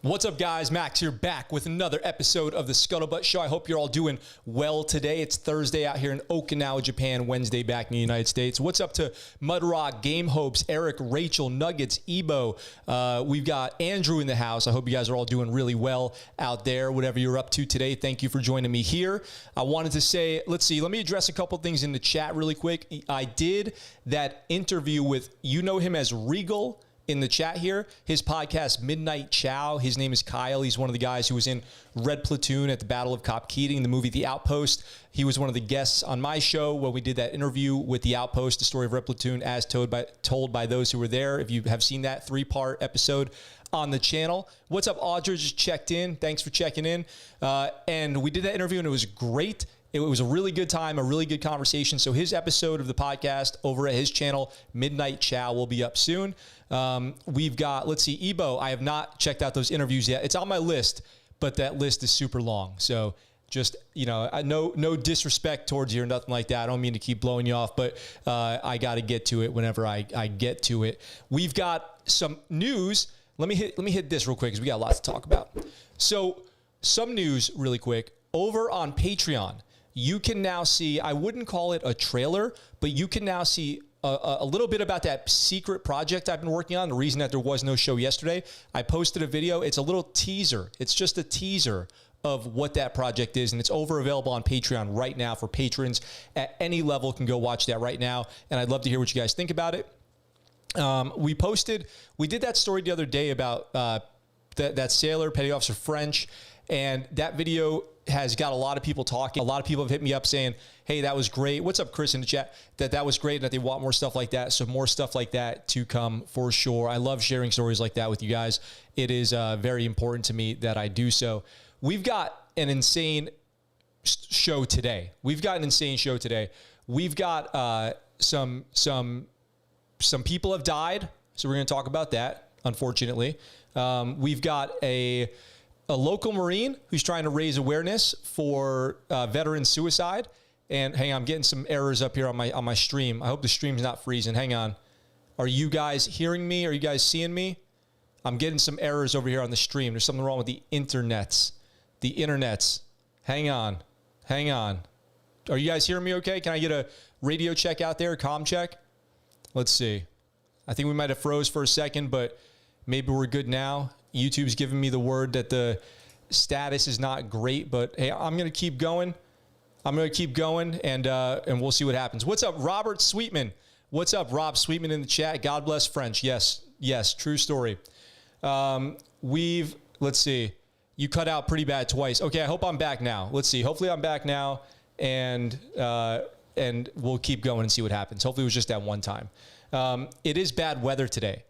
What's up, guys? Max here, back with another episode of the ScuttleButt Show. I hope you're all doing well today. It's Thursday out here in Okinawa, Japan, Wednesday back in the United States. What's up to Mudrock, Game Hopes, Eric, Rachel, Nuggets, Ebo? We've got Andrew in the house. I hope you guys are all doing really well out there, whatever you're up to today. Thank you for joining me here. I wanted to say, let me address a couple things in the chat really quick. I did that interview with, you know him as Regal, in the chat here, his podcast, Midnight Chow. His name is Kyle. He's one of the guys who was in Red Platoon at the Battle of Cop Keating, the movie The Outpost. He was one of the guests on my show when we did that interview with The Outpost, the story of Red Platoon as told by those who were there. If you have seen that 3-part episode on the channel. What's up, Audra? Just checked in. Thanks for checking in. And we did that interview, and it was great. It was a really good time, a really good conversation. So his episode of the podcast over at his channel, Midnight Chow, will be up soon. We've got, Ebo. I have not checked out those interviews yet. It's on my list, but that list is super long. So just, no disrespect towards you or nothing like that. I don't mean to keep blowing you off, but I got to get to it whenever I get to it. We've got some news. Let me hit this real quick because we got a lot to talk about. So some news really quick. Over on Patreon, you can now see, I wouldn't call it a trailer, but you can now see a little bit about that secret project I've been working on. The reason that there was no show yesterday, I posted a video. It's a little teaser. It's just a teaser of what that project is, and it's available on Patreon right now for patrons at any level. Can go watch that right now, and I'd love to hear what you guys think about it. We did that story the other day about that sailor, Petty Officer French, and that video has got a lot of people talking. A lot of people have hit me up saying, hey, that was great. What's up, Chris, in the chat? That was great and that they want more stuff like that. So more stuff like that to come for sure. I love sharing stories like that with you guys. It is very important to me that I do so. We've got an insane show today. We've got some people have died. So we're going to talk about that, unfortunately. We've got a local Marine who's trying to raise awareness for veteran suicide. And hang on, I'm getting some errors up here on my stream. I hope the stream's not freezing. Hang on. Are you guys hearing me? Are you guys seeing me? I'm getting some errors over here on the stream. There's something wrong with the internets. Hang on. Are you guys hearing me okay? Can I get a radio check out there, a comm check? Let's see. I think we might have froze for a second, but maybe we're good now. YouTube's giving me the word that the status is not great, but hey, I'm going to keep going. And we'll see what happens. What's up, Robert Sweetman? What's up, Rob Sweetman in the chat? God bless French. Yes, true story. Let's see. You cut out pretty bad twice. Okay, I hope I'm back now. Let's see. Hopefully I'm back now, and we'll keep going and see what happens. Hopefully it was just that one time. It is bad weather today.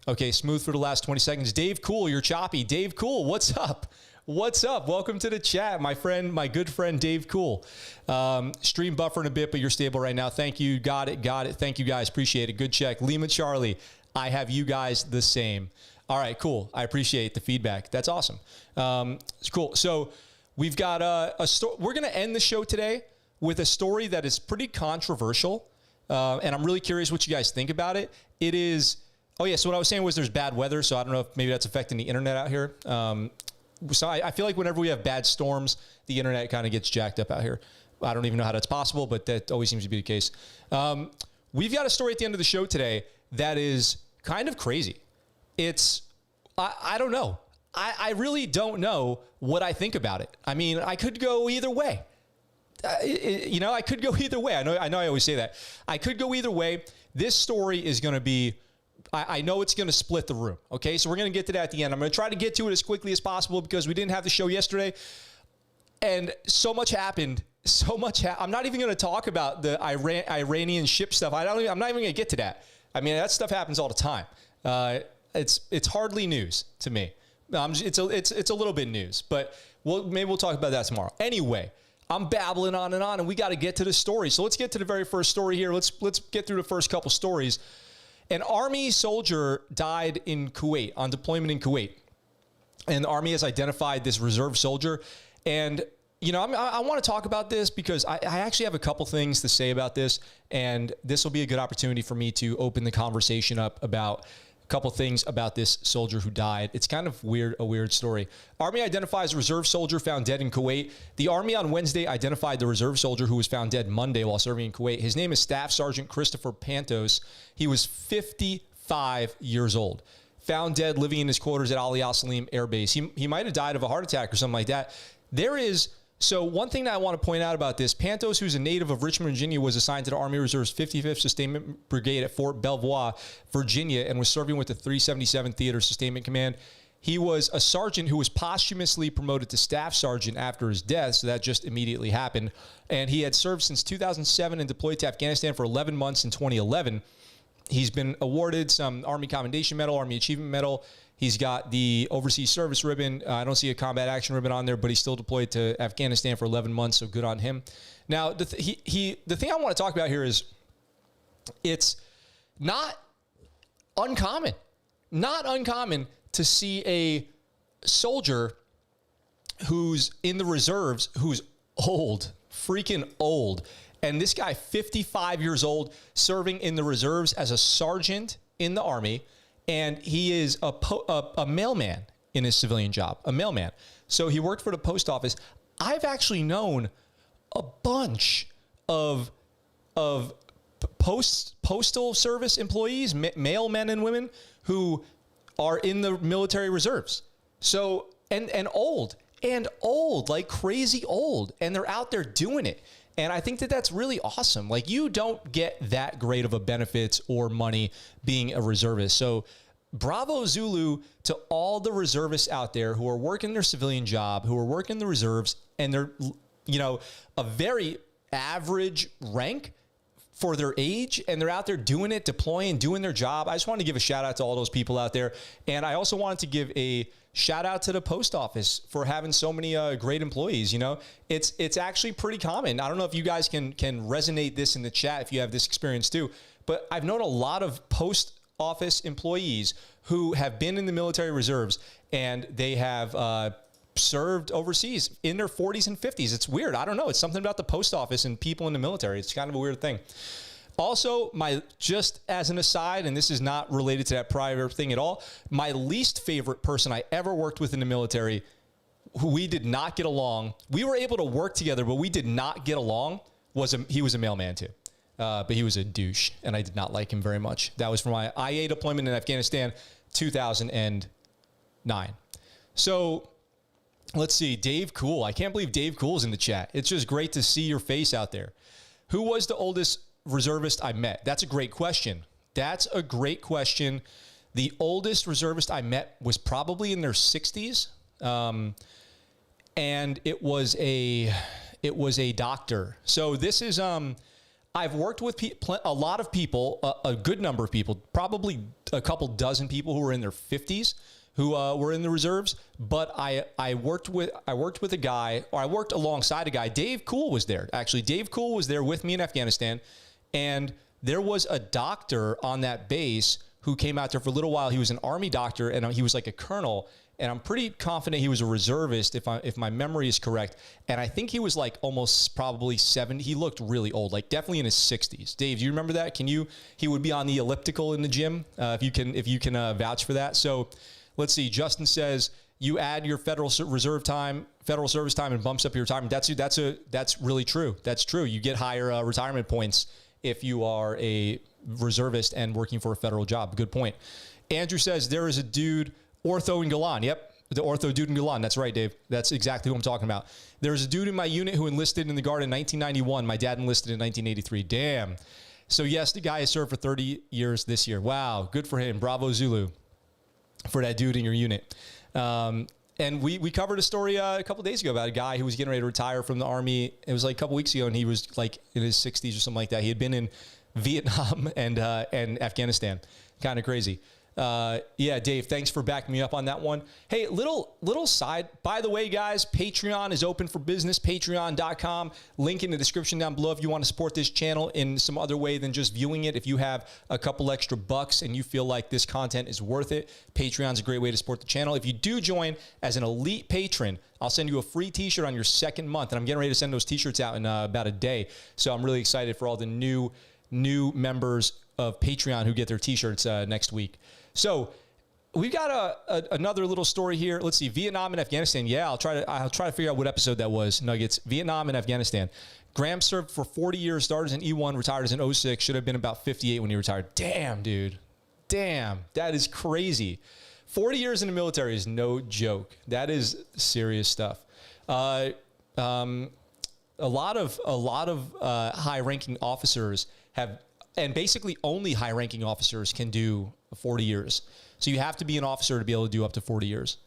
Okay, smooth for the last 20 seconds. Dave Cool, you're choppy. Dave Cool, what's up? Welcome to the chat, my good friend Dave Cool. Stream buffering a bit, but you're stable right now. Thank you. Got it. Thank you, guys. Appreciate it. Good check. Lima Charlie, I have you guys the same. All right, cool. I appreciate the feedback. That's awesome. It's cool. So we've got a story. We're going to end the show today with a story that is pretty controversial. And I'm really curious what you guys think about it. It is, so what I was saying was there's bad weather, so I don't know if maybe that's affecting the internet out here. So I feel like whenever we have bad storms, the internet kind of gets jacked up out here. I don't even know how that's possible, but that always seems to be the case. We've got a story at the end of the show today that is kind of crazy. I don't know. I really don't know what I think about it. I mean, I could go either way. I could go either way. I know I always say that. I could go either way. This story is going to be, I know it's going to split the room. Okay, so we're going to get to that at the end. I'm going to try to get to it as quickly as possible because we didn't have the show yesterday. And so much happened. I'm not even going to talk about the Iranian ship stuff. I'm not even going to get to that. I mean, that stuff happens all the time. It's hardly news to me. It's a little bit news, but maybe we'll talk about that tomorrow. Anyway, I'm babbling on, and we got to get to the story. So let's get to the very first story here. Let's get through the first couple stories. An Army soldier died in Kuwait, on deployment in Kuwait. And the Army has identified this reserve soldier. And, I want to talk about this because I actually have a couple things to say about this. And this will be a good opportunity for me to open the conversation up about couple things about this soldier who died. It's kind of weird, a weird story. Army identifies reserve soldier found dead in Kuwait. The Army on Wednesday identified the reserve soldier who was found dead Monday while serving in Kuwait. His name is Staff Sergeant Christopher Pantos. He was 55 years old. Found dead living in his quarters at Ali Al Salim Air Base. He might have died of a heart attack or something like that. So one thing that I want to point out about this, Pantos, who's a native of Richmond, Virginia, was assigned to the Army Reserve's 55th Sustainment Brigade at Fort Belvoir, Virginia, and was serving with the 377th Theater Sustainment Command. He was a sergeant who was posthumously promoted to staff sergeant after his death, so that just immediately happened. And he had served since 2007 and deployed to Afghanistan for 11 months in 2011. He's been awarded some Army Commendation Medal, Army Achievement Medal. He's got the Overseas Service Ribbon. I don't see a Combat Action Ribbon on there, but he's still deployed to Afghanistan for 11 months, so good on him. Now, the thing I want to talk about here is it's not uncommon to see a soldier who's in the reserves who's old, freaking old. And this guy, 55 years old, serving in the reserves as a sergeant in the Army. And he is a mailman in his civilian job, a mailman. So he worked for the post office. I've actually known a bunch of postal service employees, mailmen and women, who are in the military reserves. So, and old, like crazy old. And they're out there doing it. And I think that that's really awesome. Like, you don't get that great of a benefits or money being a reservist. So bravo Zulu to all the reservists out there who are working their civilian job, who are working the reserves, and they're, you know, a very average rank for their age, and they're out there doing it, deploying, doing their job. I just wanted to give a shout out to all those people out there. And I also wanted to give a shout out to the post office for having so many great employees. You know, it's actually pretty common. I don't know if you guys can resonate this in the chat if you have this experience too, but I've known a lot of post office employees who have been in the military reserves, and they have served overseas in their 40s and 50s. It's weird. I don't know. It's something about the post office and people in the military. It's kind of a weird thing. Also, just as an aside, and this is not related to that prior thing at all, my least favorite person I ever worked with in the military, who we did not get along. We were able to work together, but we did not get along. He was a mailman too, but he was a douche, and I did not like him very much. That was for my IA deployment in Afghanistan, 2009. So let's see, Dave Cool. I can't believe Dave Cool's in the chat. It's just great to see your face out there. Who was the oldest reservist I met? That's a great question. The oldest reservist I met was probably in their 60s. And it was a doctor. So this is, I've worked with a lot of people, a good number of people, probably a couple dozen people who were in their 50s who were in the reserves. But I worked alongside a guy. Dave Cool was there. Actually, Dave Cool was there with me in Afghanistan. And there was a doctor on that base who came out there for a little while. He was an Army doctor, and he was like a colonel. And I'm pretty confident he was a reservist, if my memory is correct. And I think he was like almost probably 70. He looked really old, like definitely in his 60s. Dave, do you remember that? He would be on the elliptical in the gym, if you can vouch for that. So let's see. Justin says you add your federal service time, and bumps up your retirement. That's really true. That's true. You get higher retirement points if you are a reservist and working for a federal job. Good point. Andrew says there is a dude, Ortho in Golan. Yep, the Ortho dude in Golan. That's right, Dave. That's exactly who I'm talking about. There's a dude in my unit who enlisted in the Guard in 1991. My dad enlisted in 1983. Damn. So yes, the guy has served for 30 years this year. Wow, good for him. Bravo Zulu for that dude in your unit. And we covered a story a couple days ago about a guy who was getting ready to retire from the Army. It was like a couple weeks ago, and he was like in his 60s or something like that. He had been in Vietnam and Afghanistan. Kind of crazy. Yeah, Dave, thanks for backing me up on that one. Hey, little side. By the way, guys, Patreon is open for business. Patreon.com. Link in the description down below if you want to support this channel in some other way than just viewing it. If you have a couple extra bucks and you feel like this content is worth it, Patreon's a great way to support the channel. If you do join as an elite patron, I'll send you a free t-shirt on your second month. And I'm getting ready to send those t-shirts out in about a day. So I'm really excited for all the new new members of Patreon who get their t-shirts next week. So we've got another little story here. Let's see, Vietnam and Afghanistan. Yeah, I'll try to figure out what episode that was. Nuggets, Vietnam and Afghanistan. Graham served for 40 years, started as an E1, retired as an 06, should have been about 58 when he retired. Damn, dude. Damn, that is crazy. 40 years in the military is no joke. That is serious stuff. A lot of high-ranking officers have, and basically only high-ranking officers can do 40 years. So you have to be an officer to be able to do up to 40 years.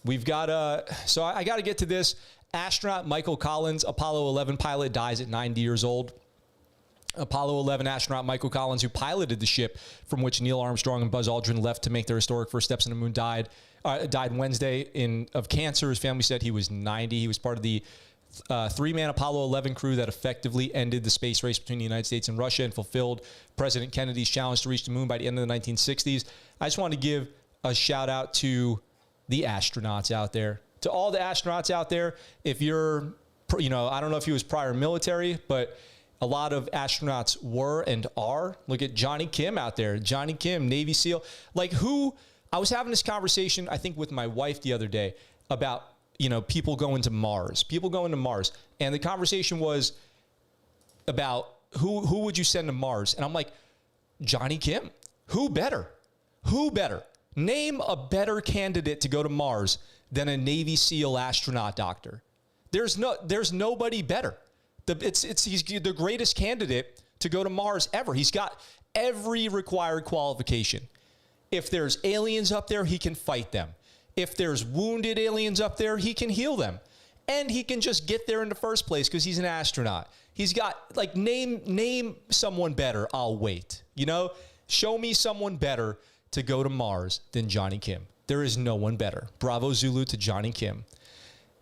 We've got so I got to get to this. Astronaut Michael Collins, Apollo 11 pilot, dies at 90 years old. Apollo 11 astronaut Michael Collins, who piloted the ship from which Neil Armstrong and Buzz Aldrin left to make their historic first steps on the moon, died Wednesday of cancer. His family said he was 90. He was part of the three-man Apollo 11 crew that effectively ended the space race between the United States and Russia and fulfilled President Kennedy's challenge to reach the moon by the end of the 1960s. I just want to give a shout out to the astronauts out there. To all the astronauts out there, if you're, I don't know if he was prior military, but a lot of astronauts were and are. Look at Johnny Kim out there. Johnny Kim, Navy SEAL. I was having this conversation, I think, with my wife the other day about, people going to Mars. People going to Mars. And the conversation was about who would you send to Mars? And I'm like, Johnny Kim. Who better? Who better? Name a better candidate to go to Mars than a Navy SEAL astronaut doctor. There's nobody better. He's the greatest candidate to go to Mars ever. He's got every required qualification. If there's aliens up there, he can fight them. If there's wounded aliens up there, he can heal them. And he can just get there in the first place because he's an astronaut. He's got, name someone better, I'll wait. Show me someone better to go to Mars than Johnny Kim. There is no one better. Bravo Zulu to Johnny Kim.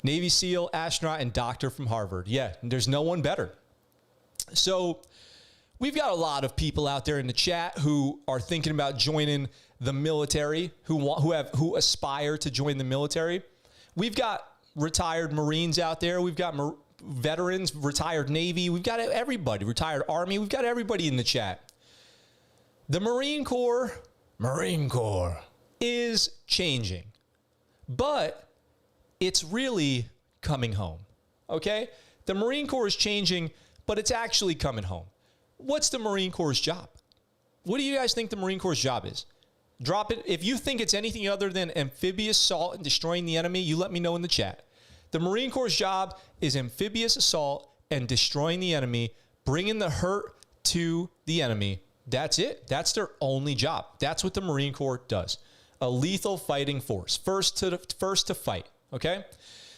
Navy SEAL, astronaut, and doctor from Harvard. Yeah, there's no one better. So we've got a lot of people out there in the chat who are thinking about joining the military, who aspire to join the military. We've got retired Marines out there. We've got veterans, retired Navy. We've got everybody, retired Army. We've got everybody in the chat. The Marine Corps is changing, but it's really coming home, okay? The Marine Corps is changing, but it's actually coming home. What's the Marine Corps' job? What do you guys think the Marine Corps' job is? Drop it. If you think it's anything other than amphibious assault and destroying the enemy, you let me know in the chat. The Marine Corps' job is amphibious assault and destroying the enemy, bringing the hurt to the enemy. That's it. That's their only job. That's what the Marine Corps does. A lethal fighting force. First to fight, okay?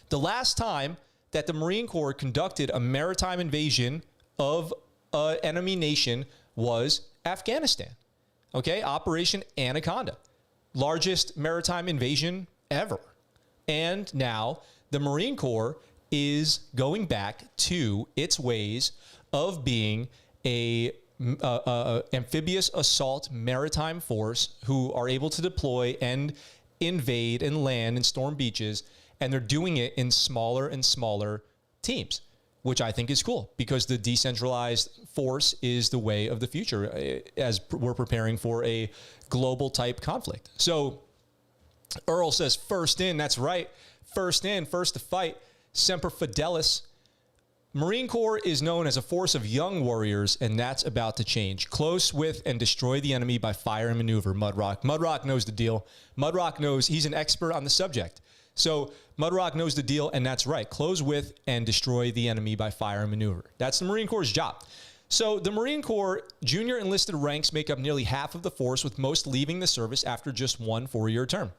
The last time that the Marine Corps conducted a maritime invasion of an enemy nation was Afghanistan, okay? Operation Anaconda. Largest maritime invasion ever. And now the Marine Corps is going back to its ways of being a amphibious assault maritime force who are able to deploy and invade and land and storm beaches, and they're doing it in smaller and smaller teams, which I think is cool because the decentralized force is the way of the future as we're preparing for a global type conflict. So Earl says first in, that's right. First in, first to fight. Semper Fidelis. Marine Corps is known as a force of young warriors, and that's about to change. Close with and destroy the enemy by fire and maneuver, Mudrock. Mudrock knows the deal. Mudrock knows he's an expert on the subject. So Mudrock knows the deal, and that's right. Close with and destroy the enemy by fire and maneuver. That's the Marine Corps' job. So the Marine Corps junior enlisted ranks make up nearly half of the force, with most leaving the service after just one 4-year term.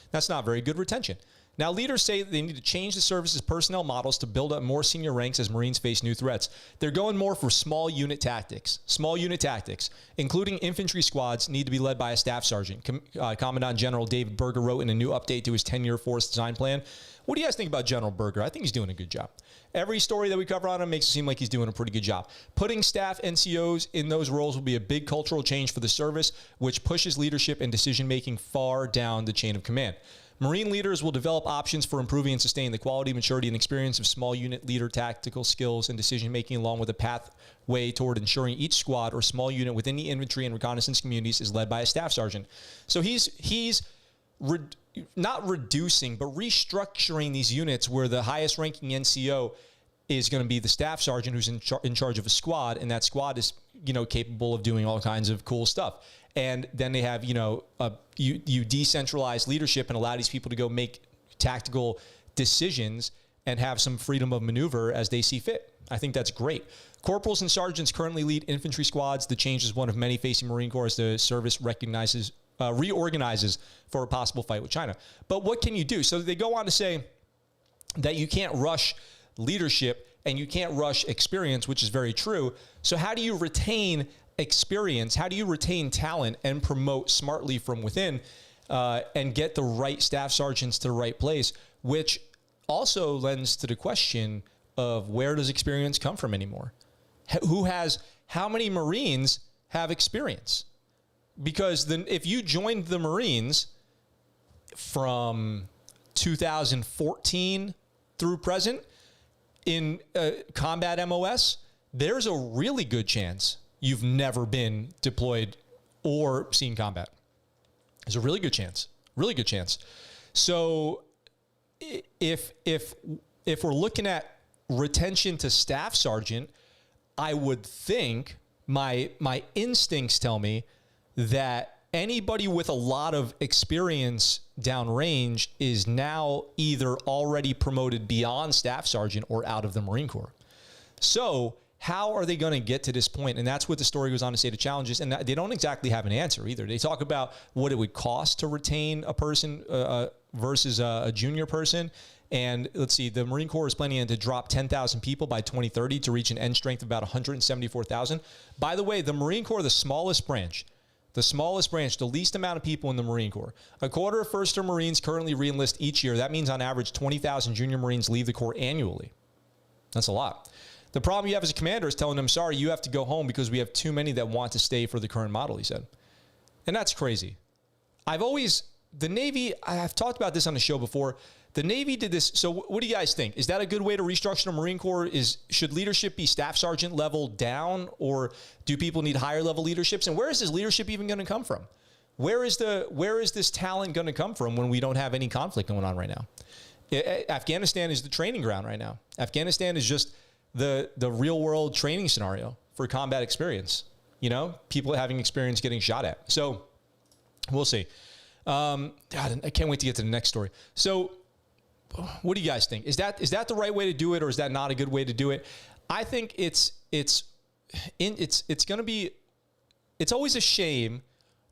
That's not very good retention. Now, leaders say that they need to change the service's personnel models to build up more senior ranks as Marines face new threats. They're going more for small unit tactics. Small unit tactics, including infantry squads, need to be led by a staff sergeant. Commandant General David Berger wrote in a new update to his 10-year force design plan. What do you guys think about General Berger? I think he's doing a good job. Every story that we cover on him makes it seem like he's doing a pretty good job. Putting staff NCOs in those roles will be a big cultural change for the service, which pushes leadership and decision-making far down the chain of command. Marine leaders will develop options for improving and sustaining the quality, maturity, and experience of small unit leader tactical skills and decision-making, along with a pathway toward ensuring each squad or small unit within the infantry and reconnaissance communities is led by a staff sergeant. So he's not reducing, but restructuring these units where the highest ranking NCO is going to be the staff sergeant who's in charge of a squad, and that squad is, capable of doing all kinds of cool stuff. And then they have, you decentralize leadership and allow these people to go make tactical decisions and have some freedom of maneuver as they see fit. I think that's great. Corporals and sergeants currently lead infantry squads. The change is one of many facing Marine Corps as the service reorganizes for a possible fight with China. But what can you do? So they go on to say that you can't rush leadership and you can't rush experience, which is very true. So how do you retain experience? How do you retain talent and promote smartly from within and get the right staff sergeants to the right place, which also lends to the question of where does experience come from anymore? How many Marines have experience? Because then if you joined the Marines from 2014 through present in combat MOS, there's a really good chance you've never been deployed or seen combat. There's a really good chance. Really good chance. So if we're looking at retention to staff sergeant, I would think my instincts tell me that anybody with a lot of experience downrange is now either already promoted beyond staff sergeant or out of the Marine Corps. So how are they going to get to this point? And that's what the story goes on to say, the challenges. And they don't exactly have an answer either. They talk about what it would cost to retain a person versus a junior person. And let's see, the Marine Corps is planning to drop 10,000 people by 2030 to reach an end strength of about 174,000. By the way, the Marine Corps, the smallest branch, the least amount of people in the Marine Corps. A quarter of first-year Marines currently re-enlist each year. That means on average 20,000 junior Marines leave the Corps annually. That's a lot. The problem you have as a commander is telling them, sorry, you have to go home because we have too many that want to stay for the current model, he said. And that's crazy. The Navy, I've talked about this on the show before. The Navy did this. So what do you guys think? Is that a good way to restructure the Marine Corps? Should leadership be staff sergeant level down, or do people need higher level leaderships? And where is this leadership even going to come from? Where is this talent going to come from when we don't have any conflict going on right now? Afghanistan is the training ground right now. Afghanistan is just the real world training scenario for combat experience. People having experience getting shot at. So we'll see. God, I can't wait to get to the next story. So what do you guys think? Is that the right way to do it, or is that not a good way to do it? I think it's always a shame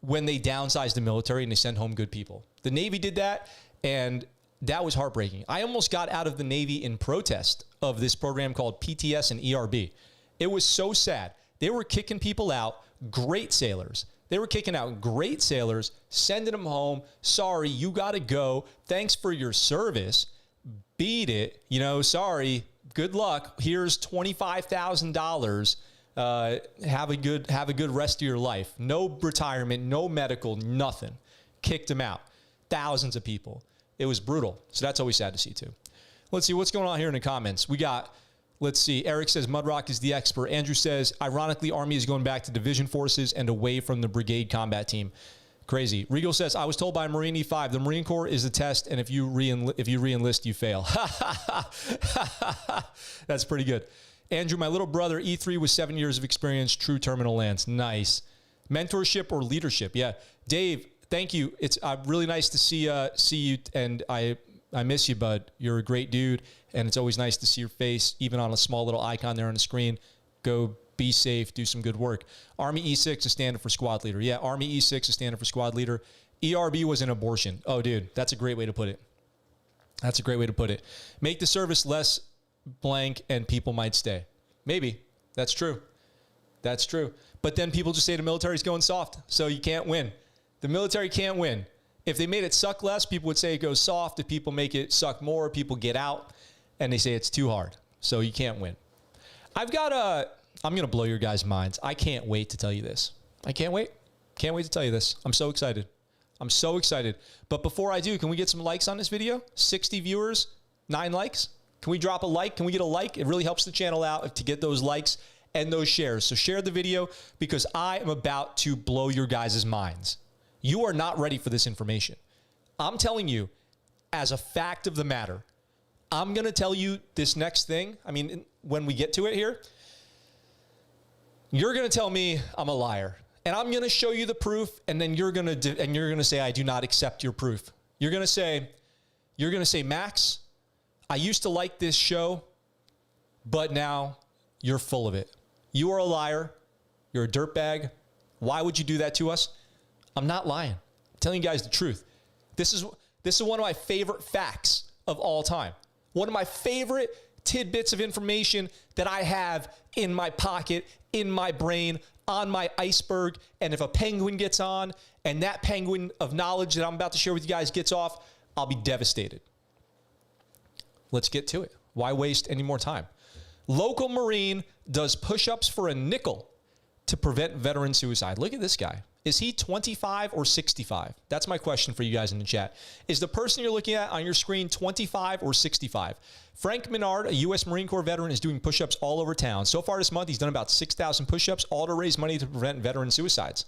when they downsize the military and they send home good people. The Navy did that, and that was heartbreaking. I almost got out of the Navy in protest of this program called PTS and ERB. It was so sad. They were kicking people out, great sailors. They were kicking out great sailors, sending them home. Sorry, you got to go. Thanks for your service. Beat it. Sorry. Good luck. Here's $25,000. Have a good rest of your life. No retirement, no medical, nothing. Kicked them out. Thousands of people. It was brutal. So that's always sad to see too. Let's see what's going on here in the comments. Let's see. Eric says Mudrock is the expert. Andrew says, ironically, Army is going back to division forces and away from the brigade combat team. Crazy. Regal says, I was told by Marine E5, the Marine Corps is the test, and if you re-enlist, you fail. That's pretty good. Andrew, my little brother, E3 with 7 years of experience, true terminal lands. Nice. Mentorship or leadership? Yeah. Dave, thank you. It's really nice to see you, and I miss you, bud. You're a great dude, and it's always nice to see your face, even on a small little icon there on the screen. Go be safe, do some good work. Army E6 is standard for squad leader. Yeah, Army E6 is standard for squad leader. ERB was an abortion. Oh, dude, that's a great way to put it. That's a great way to put it. Make the service less blank and people might stay. Maybe. That's true. That's true. But then people just say the military's going soft, so you can't win. The military can't win. If they made it suck less, people would say it goes soft. If people make it suck more, people get out, and they say it's too hard, so you can't win. I'm going to blow your guys' minds. I can't wait to tell you this. I can't wait. Can't wait to tell you this. I'm so excited. I'm so excited. But before I do, can we get some likes on this video? 60 viewers, 9 likes. Can we drop a like? Can we get a like? It really helps the channel out to get those likes and those shares. So share the video because I am about to blow your guys' minds. You are not ready for this information. I'm telling you, as a fact of the matter, I'm going to tell you this next thing. I mean, when we get to it here, you're going to tell me I'm a liar. And I'm going to show you the proof, and then you're going to say I do not accept your proof. You're going to say, Max, I used to like this show, but now you're full of it. You are a liar. You're a dirtbag. Why would you do that to us? I'm not lying. I'm telling you guys the truth. This is one of my favorite facts of all time. One of my favorite tidbits of information that I have in my pocket, in my brain, on my iceberg. And if a penguin gets on and that penguin of knowledge that I'm about to share with you guys gets off, I'll be devastated. Let's get to it. Why waste any more time? Local Marine does push-ups for a nickel to prevent veteran suicide. Look at this guy. Is he 25 or 65? That's my question for you guys in the chat. Is the person you're looking at on your screen 25 or 65? Frank Menard, a U.S. Marine Corps veteran, is doing push-ups all over town. So far this month, he's done about 6,000 push-ups, all to raise money to prevent veteran suicides.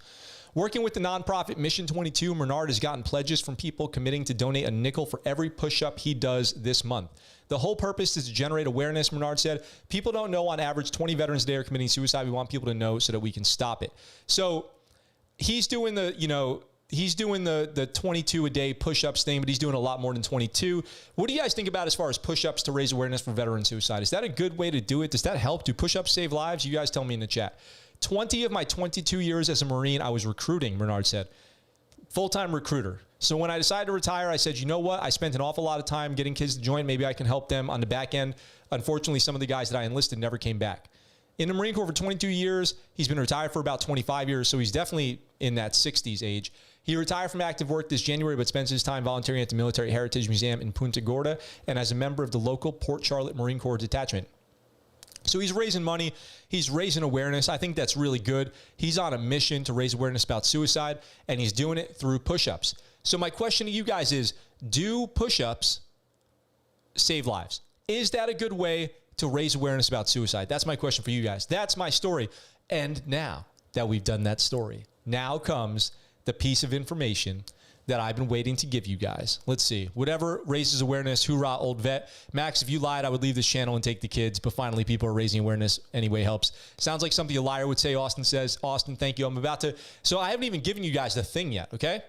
Working with the nonprofit Mission 22, Menard has gotten pledges from people committing to donate a nickel for every push-up he does this month. The whole purpose is to generate awareness, Menard said. People don't know on average 20 veterans a day are committing suicide. We want people to know so that we can stop it. So he's doing the, he's doing the 22 a day push-ups thing, but he's doing a lot more than 22. What do you guys think about as far as push-ups to raise awareness for veteran suicide? Is that a good way to do it? Does that help? Do push-ups save lives? You guys tell me in the chat. 20 of my 22 years as a Marine, I was recruiting, Menard said. Full-time recruiter. So when I decided to retire, I said, you know what? I spent an awful lot of time getting kids to join. Maybe I can help them on the back end. Unfortunately, some of the guys that I enlisted never came back. In the Marine Corps for 22 years, he's been retired for about 25 years, so he's definitely in that 60s age. He retired from active work this January, but spends his time volunteering at the Military Heritage Museum in Punta Gorda and as a member of the local Port Charlotte Marine Corps detachment. So he's raising money. He's raising awareness. I think that's really good. He's on a mission to raise awareness about suicide, and he's doing it through push-ups. So my question to you guys is, do push-ups save lives? Is that a good way to raise awareness about suicide? That's my question for you guys. That's my story. And now that we've done that story, now comes the piece of information that I've been waiting to give you guys. Let's see. Whatever raises awareness, hoorah, old vet. Max, if you lied, I would leave this channel and take the kids, but finally people are raising awareness anyway helps. Sounds like something a liar would say, Austin says. Austin, thank you. I'm about to. So I haven't even given you guys the thing yet, okay?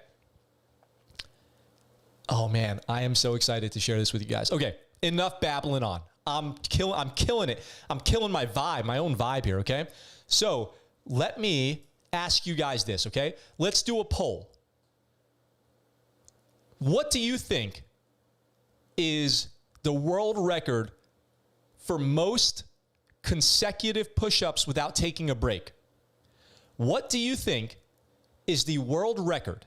Oh, man. I am so excited to share this with you guys. Okay, enough babbling on. I'm killing it. I'm killing my vibe, my own vibe here, okay? So let me ask you guys this, okay? Let's do a poll. What do you think is the world record for most consecutive push-ups without taking a break? What do you think is the world record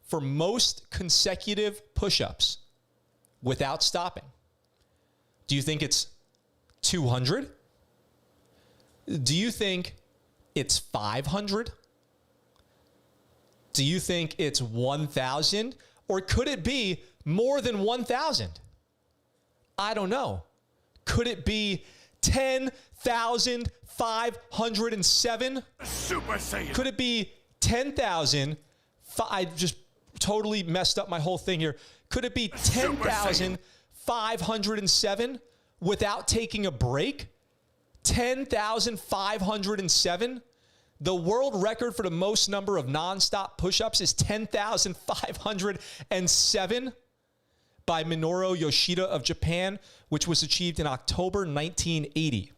for most consecutive push-ups without stopping? Do you think it's 200? Do you think it's 500? Do you think it's 1,000? Or could it be more than 1,000? I don't know. Could it be 10,507? Super Saiyan. Could it be 10,000? I just totally messed up my whole thing here. Could it be 10,507 without taking a break? 10,507? The world record for the most number of nonstop push-ups is 10,507 by Minoru Yoshida of Japan, which was achieved in October 1980,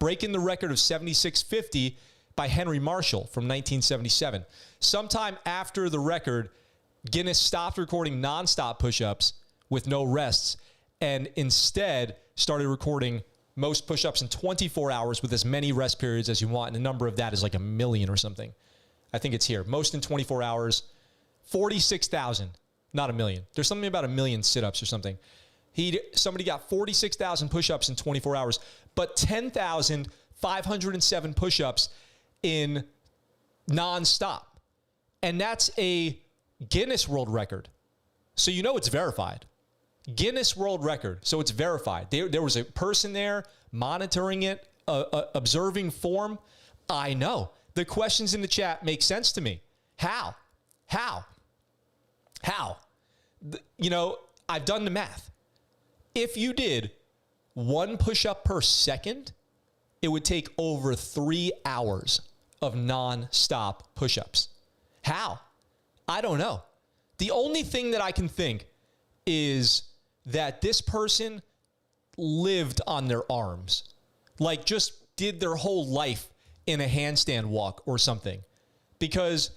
breaking the record of 7,650 by Henry Marshall from 1977. Sometime after the record, Guinness stopped recording nonstop push-ups with no rests and instead started recording most push-ups in 24 hours with as many rest periods as you want. And the number of that is like 1 million or something. I think it's here. Most in 24 hours, 46,000, not 1 million. There's something about 1 million sit-ups or something. Somebody got 46,000 push-ups in 24 hours, but 10,507 push-ups in nonstop. And that's a Guinness World Record. So you know it's verified. Guinness World Record. So it's verified. There was a person there monitoring it, observing form. I know. The questions in the chat make sense to me. How? You know, I've done the math. If you did 1 push-up per second, it would take over 3 hours of non-stop push-ups. How? I don't know. The only thing that I can think is that this person lived on their arms, like just did their whole life in a handstand walk or something, because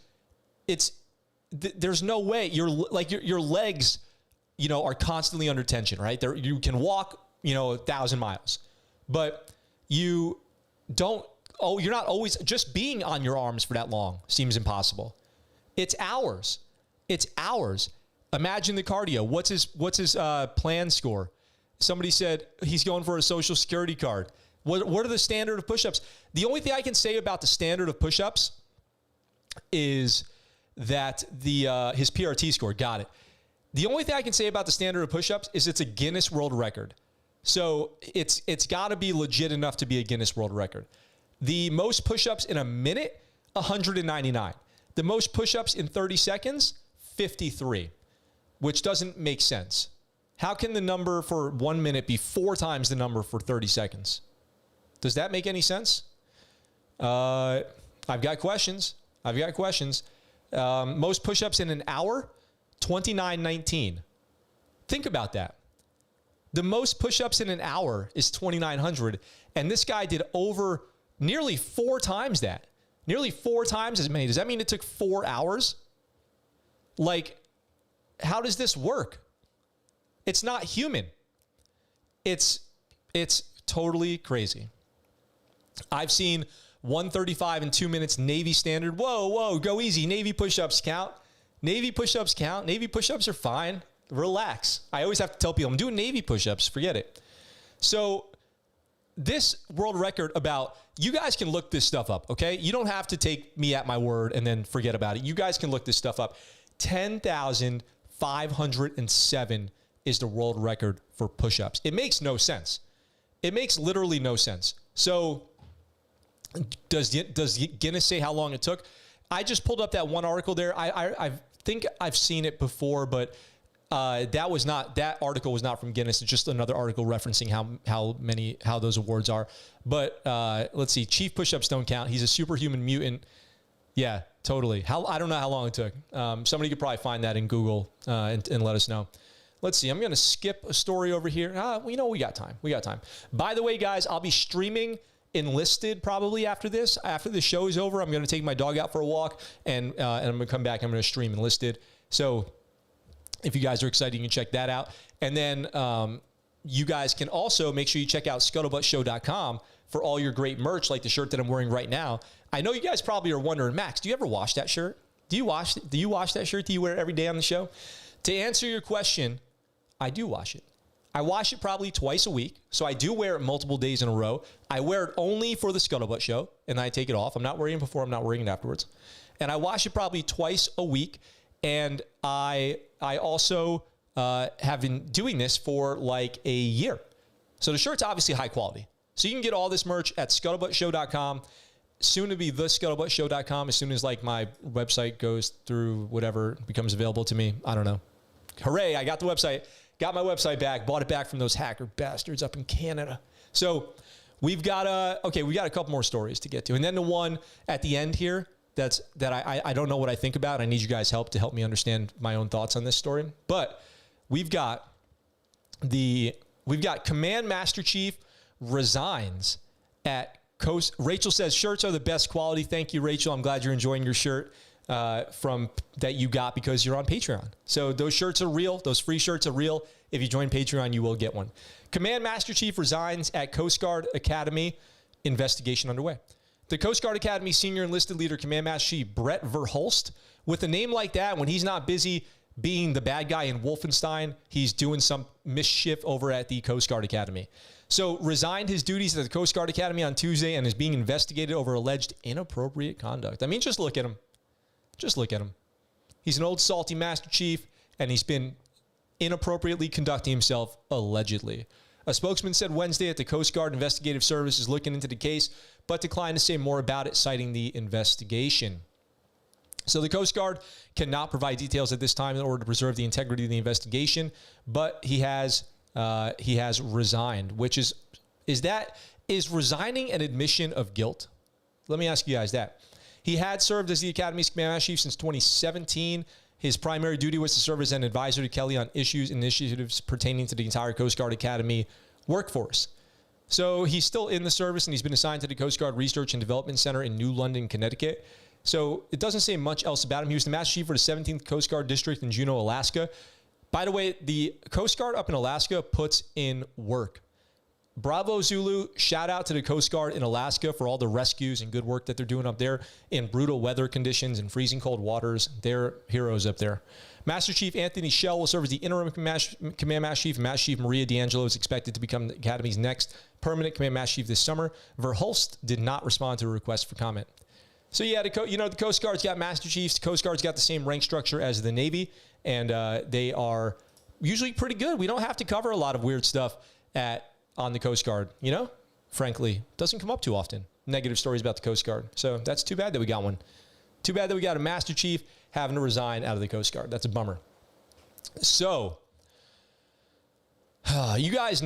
there's no way your legs, you know, are constantly under tension, right? You can walk, you know, 1,000 miles, but you're not always just being on your arms for that long seems impossible. It's hours. Imagine the cardio. What's his plan score? Somebody said he's going for a Social Security card. What are the standard of push-ups? The only thing I can say about the standard of push-ups is that his PRT score, got it. The only thing I can say about the standard of push-ups is it's a Guinness World Record. So it's got to be legit enough to be a Guinness World Record. The most push-ups in a minute, 199. The most push-ups in 30 seconds, 53, which doesn't make sense. How can the number for 1 minute be 4 times the number for 30 seconds? Does that make any sense? I've got questions. Most push-ups in an hour, 2919. Think about that. The most push-ups in an hour is 2,900, and this guy did over nearly 4 times that. Nearly 4 times as many. Does that mean it took 4 hours? Like, how does this work? It's not human. It's totally crazy. I've seen 135 in 2 minutes, Navy standard. Whoa, go easy. Navy push-ups count. Navy push-ups count. Navy push-ups are fine. Relax. I always have to tell people I'm doing Navy push-ups. Forget it. So this world record you guys can look this stuff up, okay? You don't have to take me at my word and then forget about it. You guys can look this stuff up. 10,507 is the world record for push-ups. It makes no sense. It makes literally no sense. So does Guinness say how long it took? I just pulled up that one article there. I think I've seen it before, but that article was not from Guinness. It's just another article referencing how those awards are. But let's see. Chief push-ups don't count. He's a superhuman mutant. Yeah, totally. I don't know how long it took. Somebody could probably find that in Google and let us know. Let's see. I'm going to skip a story over here. We got time. By the way, guys, I'll be streaming Enlisted probably after this. After the show is over, I'm going to take my dog out for a walk, and I'm going to come back. I'm going to stream Enlisted. So if you guys are excited, you can check that out. And then you guys can also make sure you check out ScuttleButtShow.com for all your great merch, like the shirt that I'm wearing right now. I know you guys probably are wondering, Max, do you ever wash that shirt? Do you wash that shirt? Do you wear it every day on the show? To answer your question, I do wash it. I wash it probably twice a week, so I do wear it multiple days in a row. I wear it only for the ScuttleButt Show, and I take it off. I'm not wearing it before. I'm not wearing it afterwards. And I wash it probably twice a week, and I also have been doing this for like a year. So the shirt's obviously high quality. So you can get all this merch at ScuttleButtShow.com. Soon to be thescuttlebuttshow.com as soon as like my website goes through whatever becomes available to me. I don't know. Hooray, I got the website. Got my website back. Bought it back from those hacker bastards up in Canada. So we've got a couple more stories to get to. And then the one at the end here that I don't know what I think about. I need you guys' help to help me understand my own thoughts on this story. But we've got Command Master Chief resigns at Coast. Rachel says shirts are the best quality. Thank you, Rachel. I'm glad you're enjoying your shirt from that you got because you're on Patreon. So those shirts are real. Those free shirts are real. If you join Patreon, you will get one. Command Master Chief resigns at Coast Guard Academy. Investigation underway. The Coast Guard Academy Senior Enlisted Leader Command Master Chief Brett Verhulst, with a name like that, when he's not busy being the bad guy in Wolfenstein, he's doing some mischief over at the Coast Guard Academy. So resigned his duties at the Coast Guard Academy on Tuesday and is being investigated over alleged inappropriate conduct. I mean, just look at him. Just look at him. He's an old salty Master Chief, and he's been inappropriately conducting himself, allegedly. A spokesman said Wednesday that the Coast Guard Investigative Service is looking into the case, but declined to say more about it, citing the investigation. So the Coast Guard cannot provide details at this time in order to preserve the integrity of the investigation, but he has resigned, which is resigning an admission of guilt? Let me ask you guys that. He had served as the Academy's Command Master Chief since 2017. His primary duty was to serve as an advisor to Kelly on initiatives pertaining to the entire Coast Guard Academy workforce. So he's still in the service, and he's been assigned to the Coast Guard Research and Development Center in New London, Connecticut. So it doesn't say much else about him. He was the Master Chief for the 17th Coast Guard District in Juneau, Alaska. By the way, the Coast Guard up in Alaska puts in work. Bravo Zulu, shout out to the Coast Guard in Alaska for all the rescues and good work that they're doing up there in brutal weather conditions and freezing cold waters. They're heroes up there. Master Chief Anthony Schell will serve as the interim Command Master Chief. Master Chief Maria D'Angelo is expected to become the Academy's next permanent Command Master Chief this summer. Verhulst did not respond to a request for comment. So yeah, the Coast Guard's got Master Chiefs. The Coast Guard's got the same rank structure as the Navy, and they are usually pretty good. We don't have to cover a lot of weird stuff on the Coast Guard, frankly. Doesn't come up too often. Negative stories about the Coast Guard. So that's too bad that we got one. Too bad that we got a Master Chief having to resign out of the Coast Guard. That's a bummer. So, you guys,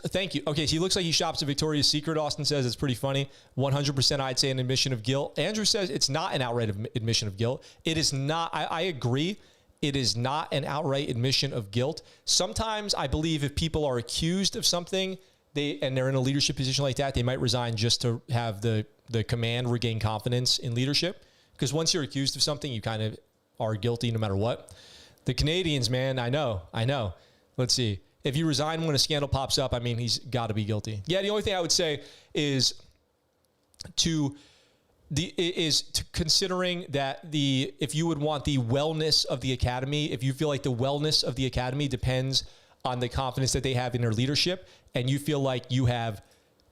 thank you. Okay, so he looks like he shops at Victoria's Secret. Austin says it's pretty funny. 100% I'd say an admission of guilt. Andrew says it's not an outright admission of guilt. It is not. I agree. It is not an outright admission of guilt. Sometimes I believe if people are accused of something, and they're in a leadership position like that, they might resign just to have the command regain confidence in leadership. Because once you're accused of something, you kind of are guilty no matter what. The Canadians, man, I know. Let's see. If you resign when a scandal pops up, I mean, he's got to be guilty. Yeah, the only thing I would say is considering that if you would want the wellness of the Academy, if you feel like the wellness of the Academy depends on the confidence that they have in their leadership, and you feel like you have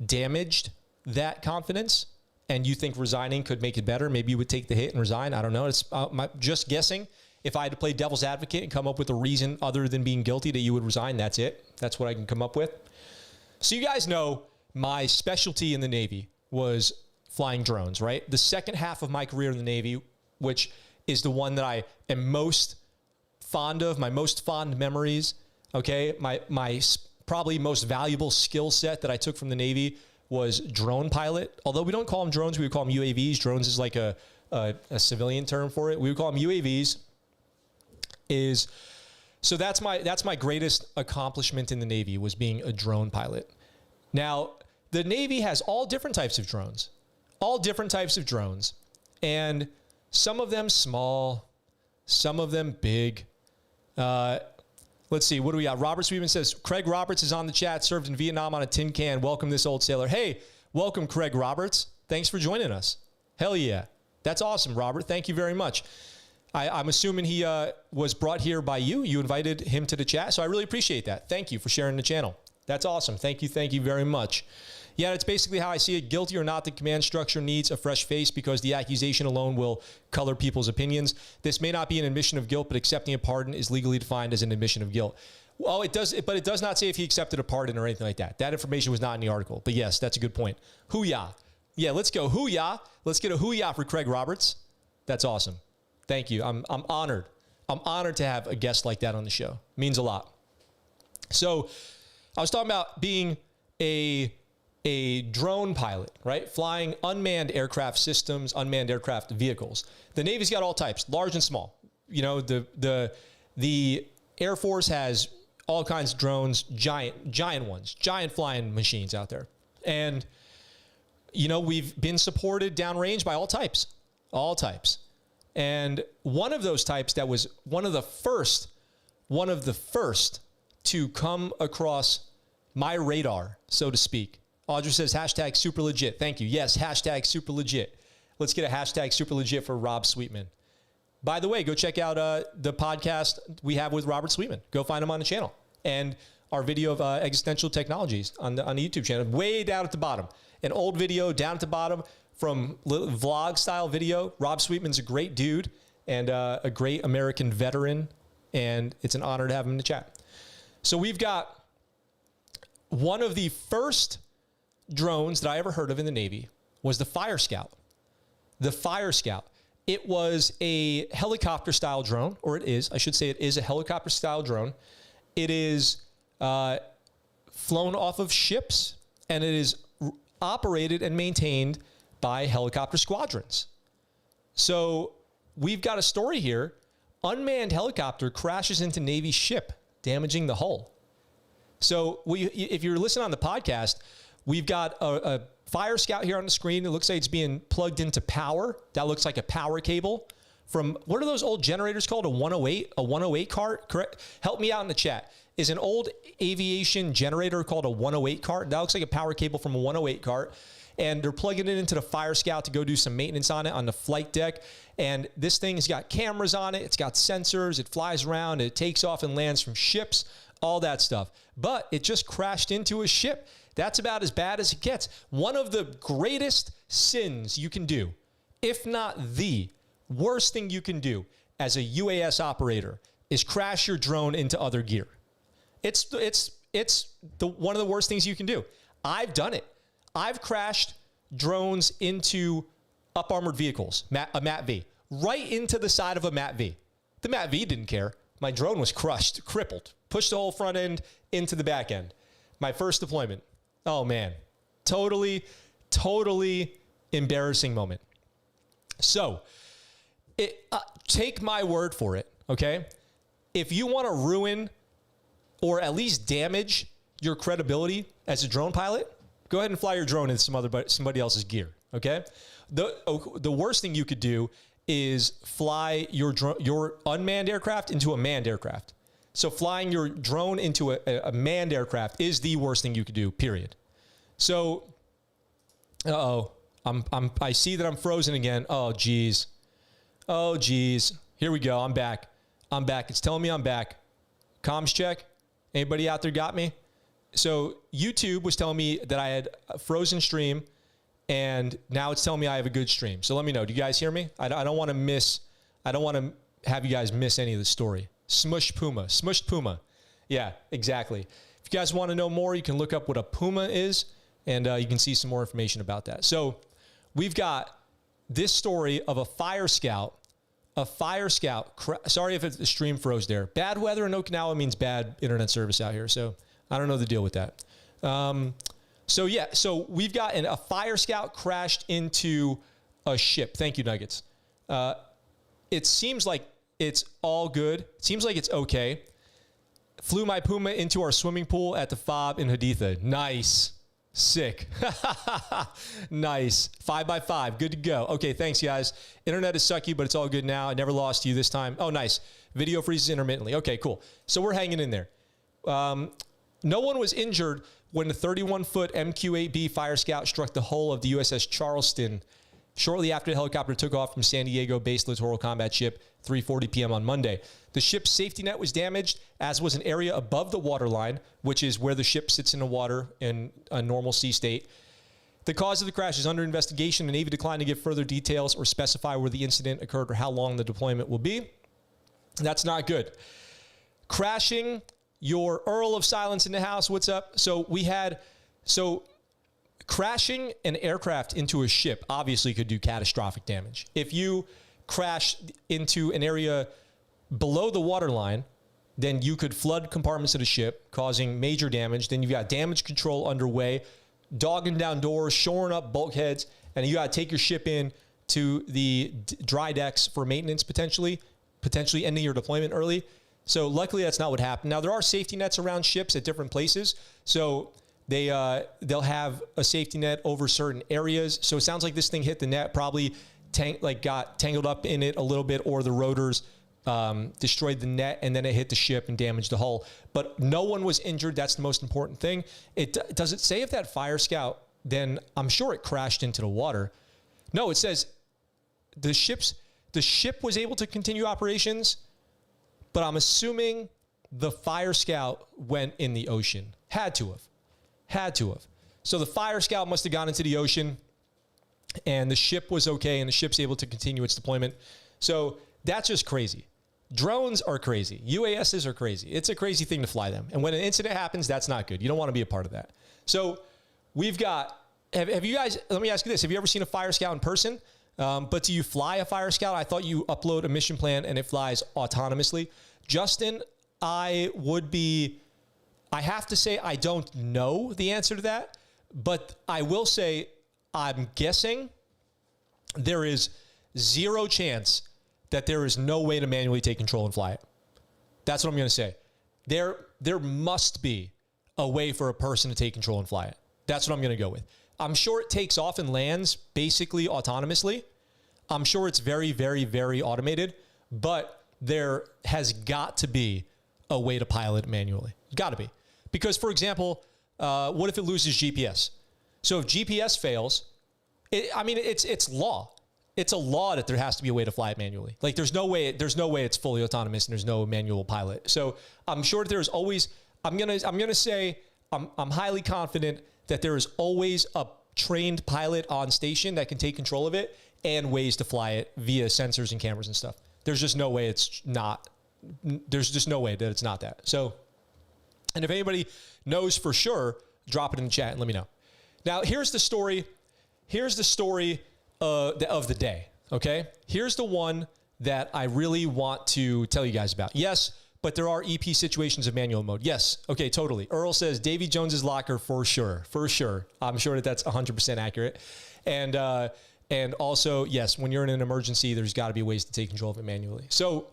damaged that confidence, and you think resigning could make it better, maybe you would take the hit and resign. I don't know. It's just guessing. If I had to play devil's advocate and come up with a reason other than being guilty that you would resign, that's it. That's what I can come up with. So you guys know my specialty in the Navy was flying drones, right? The second half of my career in the Navy, which is the one that I am most fond of, my most fond memories, okay? My probably most valuable skill set that I took from the Navy was drone pilot. Although we don't call them drones, we would call them UAVs. Drones is like a civilian term for it. We would call them UAVs. So that's my greatest accomplishment in the Navy, was being a drone pilot. Now, the Navy has all different types of drones. And some of them small, some of them big. Let's see, what do we got? Robert Sweetman says, Craig Roberts is on the chat, served in Vietnam on a tin can. Welcome this old sailor. Hey, welcome, Craig Roberts. Thanks for joining us. Hell yeah. That's awesome, Robert. Thank you very much. I'm assuming he was brought here by you. You invited him to the chat, so I really appreciate that. Thank you for sharing the channel. That's awesome. Thank you very much. Yeah, that's basically how I see it. Guilty or not, the command structure needs a fresh face because the accusation alone will color people's opinions. This may not be an admission of guilt, but accepting a pardon is legally defined as an admission of guilt. Well, it does, but it does not say if he accepted a pardon or anything like that. That information was not in the article. But yes, that's a good point. Hoo-yah. Yeah, let's go. Hoo-yah. Let's get a hoo-yah for Craig Roberts. That's awesome. Thank you. I'm honored. I'm honored to have a guest like that on the show. It means a lot. So I was talking about being a drone pilot, right? Flying unmanned aircraft systems, unmanned aircraft vehicles. The Navy's got all types, large and small. You know, the Air Force has all kinds of drones, giant ones, giant flying machines out there. And, you know, we've been supported downrange by all types. And one of those types that was one of the first to come across my radar, so to speak. Audrey says, hashtag super legit. Thank you. Yes, hashtag super legit. Let's get a hashtag super legit for Rob Sweetman. By the way, go check out the podcast we have with Robert Sweetman. Go find him on the channel. And our video of existential technologies on the YouTube channel, way down at the bottom. An old video down at the bottom from vlog style video. Rob Sweetman's a great dude. and a great American veteran, and it's an honor to have him in the chat. So we've got one of the first drones that I ever heard of in the Navy was the Fire Scout. The Fire Scout. It was a helicopter-style drone, or it is. I should say it is a helicopter-style drone. It is flown off of ships, and it is operated and maintained by helicopter squadrons. So we've got a story here. Unmanned helicopter crashes into Navy ship, damaging the hull. So if you're listening on the podcast, we've got a Fire Scout here on the screen. It looks like it's being plugged into power. That looks like a power cable from, what are those old generators called? A 108? A 108 cart? Correct? Help me out in the chat. Is an old aviation generator called a 108 cart? That looks like a power cable from a 108 cart. And they're plugging it into the Fire Scout to go do some maintenance on it on the flight deck. And this thing has got cameras on it. It's got sensors. It flies around. It takes off and lands from ships, all that stuff. But it just crashed into a ship. That's about as bad as it gets. One of the greatest sins you can do, if not the worst thing you can do as a UAS operator, is crash your drone into other gear. It's one of the worst things you can do. I've done it. I've crashed drones into up-armored vehicles, a MAT-V, right into the side of a MAT-V. The MAT-V didn't care. My drone was crushed, crippled, pushed the whole front end into the back end. My first deployment. Oh, man. Totally embarrassing moment. So take my word for it, okay? If you want to ruin or at least damage your credibility as a drone pilot, go ahead and fly your drone into somebody else's gear, okay? The worst thing you could do is fly your unmanned aircraft into a manned aircraft. So flying your drone into a manned aircraft is the worst thing you could do, period. So, I see that I'm frozen again. Oh, geez. Here we go. I'm back. It's telling me I'm back. Comms check. Anybody out there got me? So YouTube was telling me that I had a frozen stream, and now it's telling me I have a good stream. So let me know. Do you guys hear me? I don't want to have you guys miss any of the story. Smushed Puma. Yeah, exactly. If you guys want to know more, you can look up what a Puma is, and you can see some more information about that. So we've got this story of a Fire Scout. Sorry if the stream froze there. Bad weather in Okinawa means bad internet service out here. So I don't know the deal with that. So we've got a Fire Scout crashed into a ship. Thank you, Nuggets. It seems like it's all good. It seems like it's okay. Flew my Puma into our swimming pool at the FOB in Haditha. Nice. Sick. Nice. 5x5. Good to go. Okay, thanks, guys. Internet is sucky, but it's all good now. I never lost you this time. Oh, nice. Video freezes intermittently. Okay, cool. So we're hanging in there. No one was injured when the 31-foot MQ-8B Fire Scout struck the hull of the USS Charleston shortly after the helicopter took off from San Diego-based littoral combat ship 3:40 p.m. on Monday. The ship's safety net was damaged, as was an area above the waterline, which is where the ship sits in the water in a normal sea state. The cause of the crash is under investigation. The Navy declined to give further details or specify where the incident occurred or how long the deployment will be. That's not good. Crashing your Earl of Silence in the house. What's up? Crashing an aircraft into a ship obviously could do catastrophic damage. If you crash into an area below the waterline, then you could flood compartments of the ship, causing major damage. Then you've got damage control underway, dogging down doors, shoring up bulkheads, and you got to take your ship in to the dry decks for maintenance, potentially ending your deployment early. So luckily, that's not what happened. Now, there are safety nets around ships at different places. So they'll have a safety net over certain areas. So it sounds like this thing hit the net, probably got tangled up in it a little bit, or the rotors destroyed the net, and then it hit the ship and damaged the hull. But no one was injured. That's the most important thing. Does it say if that Fire Scout, then I'm sure it crashed into the water. No, it says the ship was able to continue operations, but I'm assuming the Fire Scout went in the ocean. Had to have. So the Fire Scout must have gone into the ocean, and the ship was okay, and the ship's able to continue its deployment. So That's just crazy. Drones are crazy. UASs are crazy. It's a crazy thing to fly them. And when an incident happens, that's not good. You don't want to be a part of that. So we've got, have you guys, let me ask you this. Have you ever seen a Fire Scout in person? But do you fly a Fire Scout? I thought you upload a mission plan and it flies autonomously. Justin, I have to say I don't know the answer to that, but I will say I'm guessing there is zero chance that there is no way to manually take control and fly it. That's what I'm going to say. There must be a way for a person to take control and fly it. That's what I'm going to go with. I'm sure it takes off and lands basically autonomously. I'm sure it's very, very, very automated, but there has got to be a way to pilot it manually. Got to be. Because, for example, what if it loses GPS? So if GPS fails, it's law. It's a law that there has to be a way to fly it manually. Like there's no way it's fully autonomous and there's no manual pilot. So I'm sure there's always, I'm gonna say I'm highly confident that there is always a trained pilot on station that can take control of it and ways to fly it via sensors and cameras and stuff. There's just no way it's not. There's just no way that it's not that. So, and if anybody knows for sure, drop it in the chat and let me know. Now here's the story. Here's the story of the day, okay? Here's the one that I really want to tell you guys about. Yes, but there are EP situations of manual mode. Yes, okay, totally. Earl says Davy Jones's locker for sure, for sure. I'm sure that that's 100% accurate. And also, yes, when you're in an emergency, there's got to be ways to take control of it manually. So,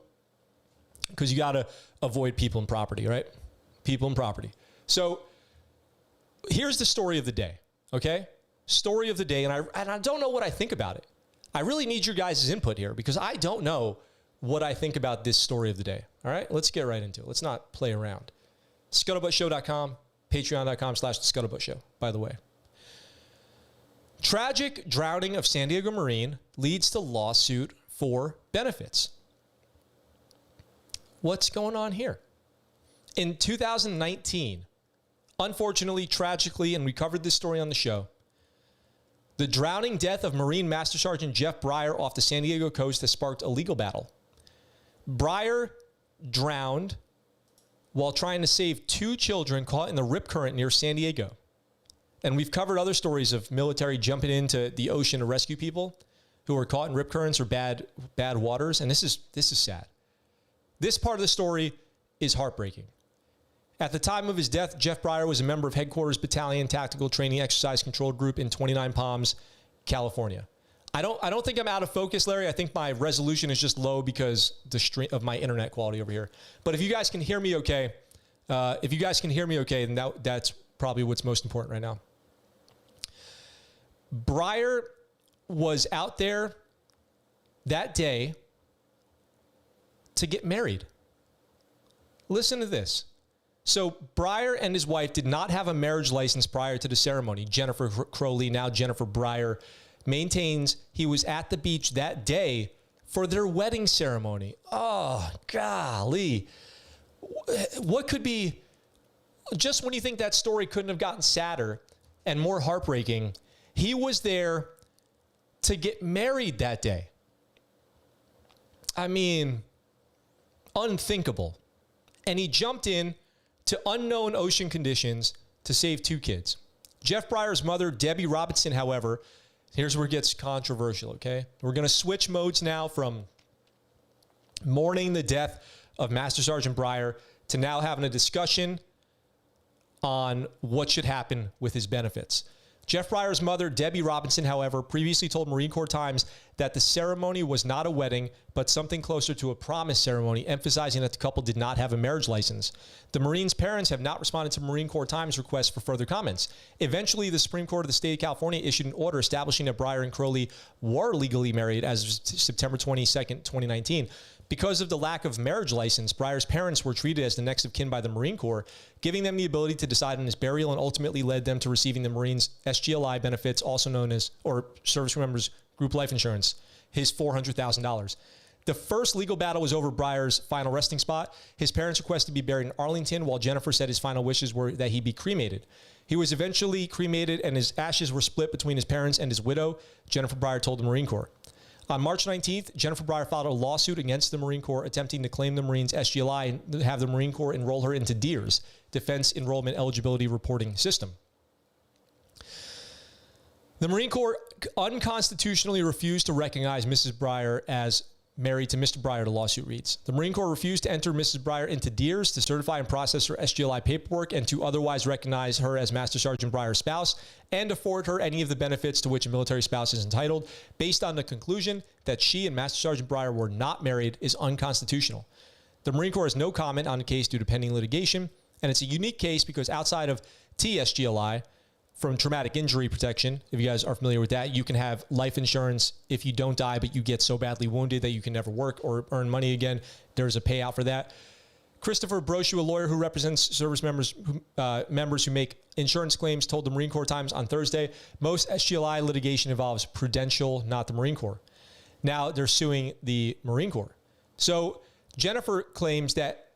because you got to avoid people and property, right? People and property. So, here's the story of the day, okay? Story of the day, and I don't know what I think about it. I really need your guys' input here because I don't know what I think about this story of the day. All right, let's get right into it. Let's not play around. ScuttleButtShow.com, Patreon.com/ScuttleButt Show, by the way. Tragic drowning of San Diego Marine leads to lawsuit for benefits. What's going on here? In 2019, unfortunately, tragically, and we covered this story on the show, the drowning death of Marine Master Sergeant Jeff Breyer off the San Diego coast has sparked a legal battle. Breyer drowned while trying to save 2 children caught in the rip current near San Diego. And we've covered other stories of military jumping into the ocean to rescue people who are caught in rip currents or bad waters. And this is sad. This part of the story is heartbreaking. At the time of his death, Jeff Breyer was a member of Headquarters Battalion Tactical Training Exercise Control Group in 29 Palms, California. I don't think I'm out of focus, Larry. I think my resolution is just low because of my internet quality over here. But if you guys can hear me okay, then that's probably what's most important right now. Breyer was out there that day to get married. Listen to this. So Breyer and his wife did not have a marriage license prior to the ceremony. Jennifer Crowley, now Jennifer Breyer, maintains he was at the beach that day for their wedding ceremony. Oh, golly. What could be, just when you think that story couldn't have gotten sadder and more heartbreaking, he was there to get married that day. I mean, unthinkable. And he jumped in to unknown ocean conditions to save 2 kids. Jeff Breyer's mother, Debbie Robinson, however, here's where it gets controversial, okay? We're going to switch modes now from mourning the death of Master Sergeant Breyer to now having a discussion on what should happen with his benefits. Jeff Breyer's mother, Debbie Robinson, however, previously told Marine Corps Times that the ceremony was not a wedding, but something closer to a promise ceremony, emphasizing that the couple did not have a marriage license. The Marine's parents have not responded to Marine Corps Times' request for further comments. Eventually, the Supreme Court of the state of California issued an order establishing that Breyer and Crowley were legally married as of September 22nd, 2019. Because of the lack of marriage license, Breyer's parents were treated as the next of kin by the Marine Corps, giving them the ability to decide on his burial and ultimately led them to receiving the Marines' SGLI benefits, also known as, or Service Members Group Life Insurance, his $400,000. The first legal battle was over Breyer's final resting spot. His parents requested to be buried in Arlington, while Jennifer said his final wishes were that he be cremated. He was eventually cremated, and his ashes were split between his parents and his widow, Jennifer Breyer told the Marine Corps. On March 19th, Jennifer Breyer filed a lawsuit against the Marine Corps attempting to claim the Marine's SGLI and have the Marine Corps enroll her into DEERS, Defense Enrollment Eligibility Reporting System. The Marine Corps unconstitutionally refused to recognize Mrs. Breyer as married to Mr. Breyer, the lawsuit reads. The Marine Corps refused to enter Mrs. Breyer into DEERS to certify and process her SGLI paperwork and to otherwise recognize her as Master Sergeant Breyer's spouse and afford her any of the benefits to which a military spouse is entitled, based on the conclusion that she and Master Sergeant Breyer were not married, is unconstitutional. The Marine Corps has no comment on the case due to pending litigation, and it's a unique case because outside of TSGLI, from traumatic injury protection, if you guys are familiar with that, you can have life insurance if you don't die, but you get so badly wounded that you can never work or earn money again. There's a payout for that. Christopher Brochu, a lawyer who represents service members who make insurance claims, told the Marine Corps Times on Thursday, most SGLI litigation involves Prudential, not the Marine Corps. Now they're suing the Marine Corps. So Jennifer claims that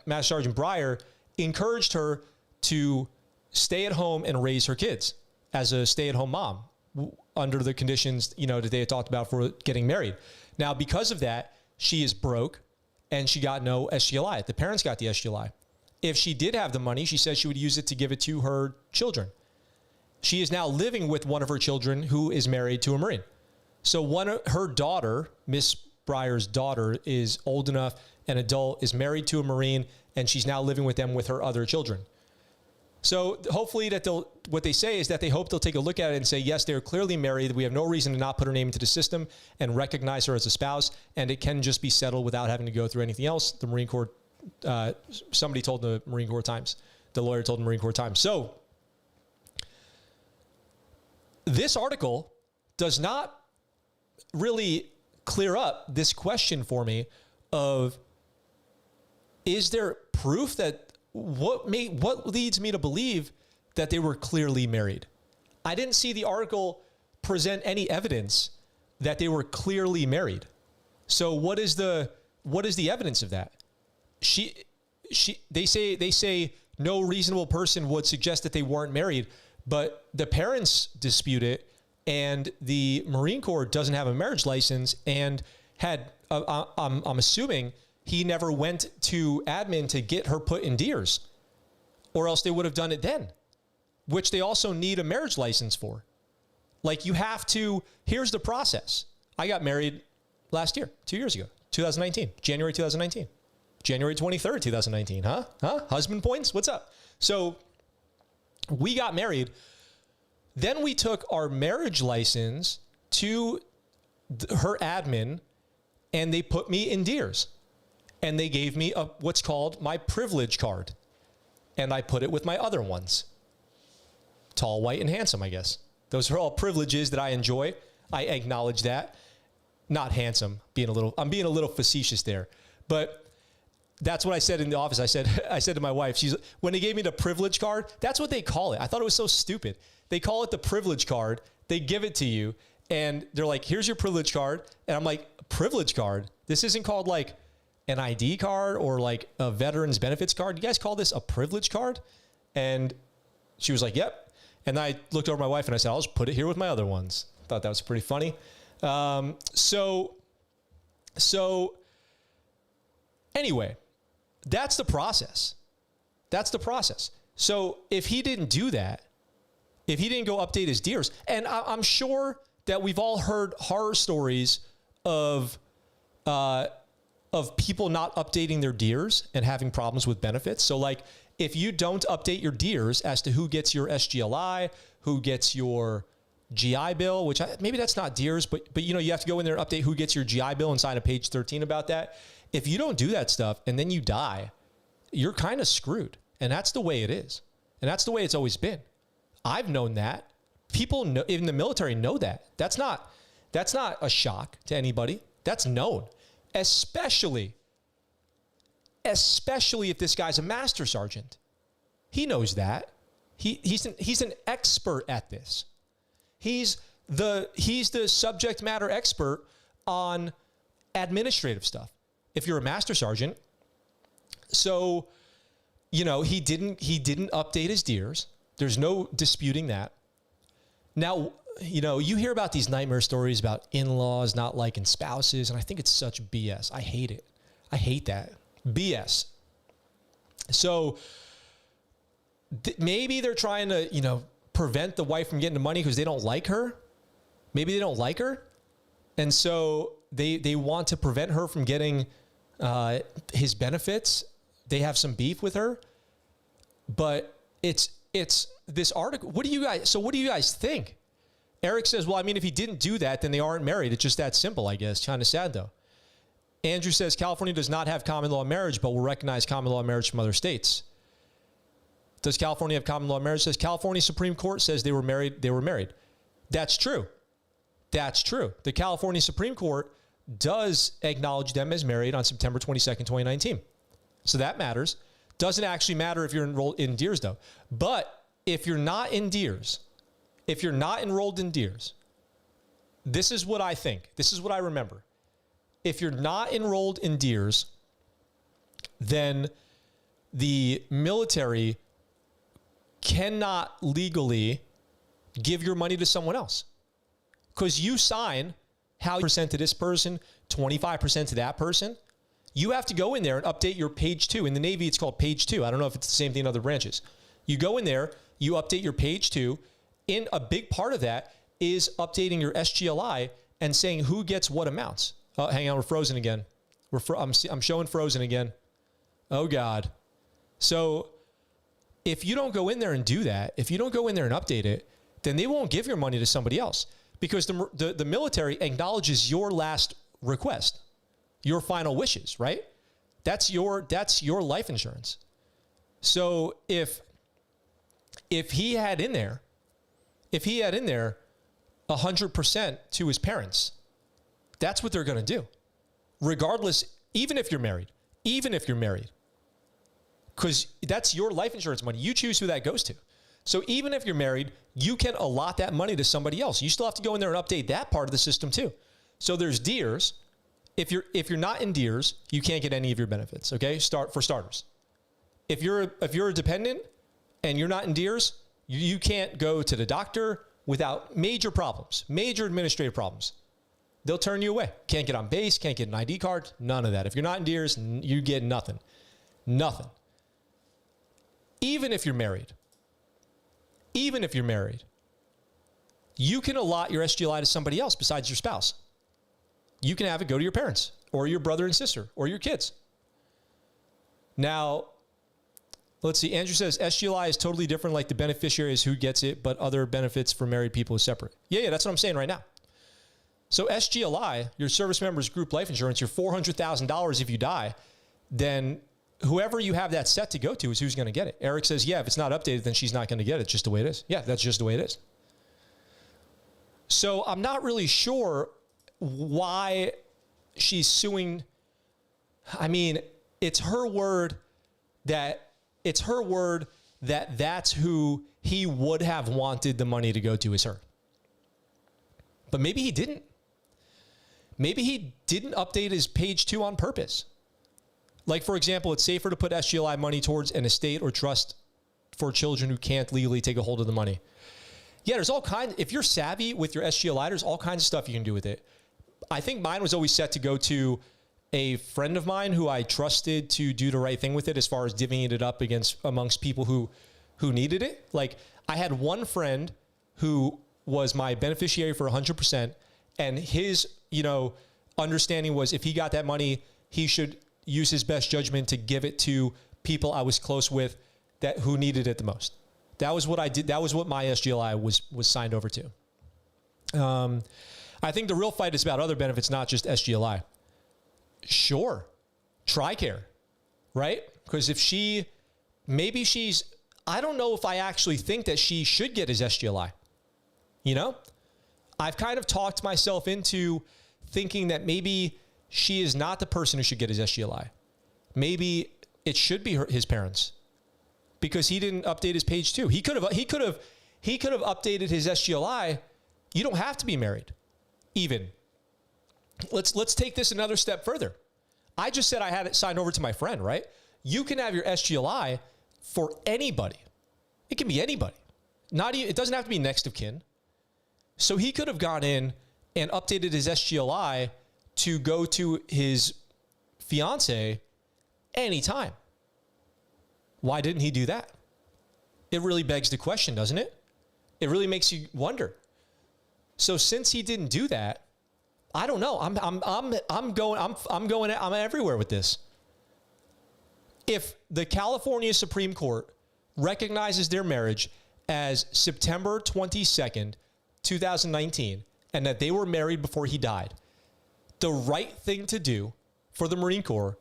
Master Sergeant Breyer encouraged her to stay at home and raise her kids as a stay-at-home mom under the conditions, that they had talked about for getting married. Now, because of that, she is broke and she got no SGLI. The parents got the SGLI. If she did have the money, she said she would use it to give it to her children. She is now living with one of her children who is married to a Marine. So her daughter, Miss Breyer's daughter, is old enough, an adult, is married to a Marine, and she's now living with them with her other children. So hopefully what they say is that they hope they'll take a look at it and say, yes, they're clearly married. We have no reason to not put her name into the system and recognize her as a spouse. And it can just be settled without having to go through anything else. The Marine Corps, somebody told the Marine Corps Times, the lawyer told the Marine Corps Times. So this article does not really clear up this question for me of, is there proof that what leads me to believe that they were clearly married? I didn't see the article present any evidence that they were clearly married. So what is the evidence of that? They say no reasonable person would suggest that they weren't married, but the parents dispute it, and the Marine Corps doesn't have a marriage license and had I'm assuming he never went to admin to get her put in DEERS, or else they would have done it then, which they also need a marriage license for. Like, you have to, here's the process. I got married last year, 2 years ago, 2019, January 2019, January 23rd, 2019. Huh? Husband points? What's up? So we got married. Then we took our marriage license to her admin, and they put me in DEERS. And they gave me what's called my privilege card. And I put it with my other ones. Tall, white, and handsome, I guess. Those are all privileges that I enjoy. I acknowledge that. Not handsome. I'm being a little facetious there. But that's what I said in the office. I said to my wife, when they gave me the privilege card, that's what they call it. I thought it was so stupid. They call it the privilege card. They give it to you. And they're like, here's your privilege card. And I'm like, privilege card? This isn't called like an ID card or like a veterans benefits card. You guys call this a privilege card? And she was like, yep. And I looked over at my wife and I said, I'll just put it here with my other ones. Thought that was pretty funny. So anyway, that's the process. So if he didn't do that, if he didn't go update his DEERS, and I'm sure that we've all heard horror stories of people not updating their DEERS and having problems with benefits. So like, if you don't update your DEERS as to who gets your SGLI, who gets your GI Bill, which maybe that's not DEERS, but you have to go in there and update who gets your GI Bill and sign a page 13 about that. If you don't do that stuff and then you die, you're kind of screwed. And that's the way it is. And that's the way it's always been. I've known that. People in the military know that. That's not a shock to anybody. That's known. Especially if this guy's a master sergeant. He knows that. He's an expert at this. He's the subject matter expert on administrative stuff. If you're a master sergeant, so he didn't update his DEERS. There's no disputing that. Now, you hear about these nightmare stories about in-laws not liking spouses, and I think it's such BS. I hate it. I hate that. BS. So maybe they're trying to, prevent the wife from getting the money because they don't like her. Maybe they don't like her. And so they want to prevent her from getting his benefits. They have some beef with her. But it's this article. What do you guys think? Eric says, well, I mean, if he didn't do that, then they aren't married. It's just that simple, I guess. Kind of sad, though. Andrew says, California does not have common law marriage, but will recognize common law marriage from other states. Does California have common law marriage? Says California Supreme Court says they were married. They were married. That's true. That's true. The California Supreme Court does acknowledge them as married on September 22nd, 2019. So that matters. Doesn't actually matter if you're enrolled in DEERS, though. But if you're not in DEERS, if you're not enrolled in DEERS, this is what I think. This is what I remember. If you're not enrolled in DEERS, then the military cannot legally give your money to someone else. Because you sign how percent to this person, 25% to that person. You have to go in there and update your page 2. In the Navy, it's called page 2. I don't know if it's the same thing in other branches. You go in there, you update your page 2. In a big part of that is updating your SGLI and saying who gets what amounts. Oh, hang on, we're frozen again. I'm showing frozen again. Oh, God. So if you don't go in there and do that, if you don't go in there and update it, then they won't give your money to somebody else because the military acknowledges your last request, your final wishes, right? That's your life insurance. So if he had in there 100% to his parents, that's what they're going to do. Regardless, even if you're married, because that's your life insurance money. You choose who that goes to. So even if you're married, you can allot that money to somebody else. You still have to go in there and update that part of the system too. So there's DEERS. If you're not in DEERS, you can't get any of your benefits. Okay, for starters. If you're a dependent and you're not in DEERS, you can't go to the doctor without major problems, major administrative problems. They'll turn you away. Can't get on base, can't get an ID card, none of that. If you're not in DEERS, you get nothing. Nothing. Even if you're married, you can allot your SGLI to somebody else besides your spouse. You can have it go to your parents or your brother and sister or your kids. Now, let's see. Andrew says SGLI is totally different, like the beneficiary is who gets it, but other benefits for married people is separate. Yeah, that's what I'm saying right now. So SGLI, your service member's group life insurance, your $400,000 if you die, then whoever you have that set to go to is who's going to get it. Eric says, yeah, if it's not updated, then she's not going to get it. It's just the way it is. Yeah, that's just the way it is. So I'm not really sure why she's suing. I mean, it's her word that that's who he would have wanted the money to go to is her. But maybe he didn't. Maybe he didn't update his page 2 on purpose. Like, for example, it's safer to put SGLI money towards an estate or trust for children who can't legally take a hold of the money. Yeah, there's all kinds. If you're savvy with your SGLI, there's all kinds of stuff you can do with it. I think mine was always set to go to a friend of mine who I trusted to do the right thing with it as far as divvying it up amongst people who needed it. Like, I had one friend who was my beneficiary for 100%, and his, understanding was if he got that money, he should use his best judgment to give it to people I was close with who needed it the most. That was what I did. That was what my SGLI was signed over to. I think the real fight is about other benefits, not just SGLI. Sure. TRICARE, right? Because I don't know if I actually think that she should get his SGLI. I've kind of talked myself into thinking that maybe she is not the person who should get his SGLI. Maybe it should be his parents, because he didn't update his page 2. He could have updated his SGLI. You don't have to be married. Even. Let's take this another step further. I just said I had it signed over to my friend, right? You can have your SGLI for anybody. It can be anybody. It doesn't have to be next of kin. So he could have gone in and updated his SGLI to go to his fiance anytime. Why didn't he do that? It really begs the question, doesn't it? It really makes you wonder. So since he didn't do that, I don't know. I'm everywhere with this. If the California Supreme Court recognizes their marriage as September 22nd, 2019, and that they were married before he died, the right thing to do for the Marine Corps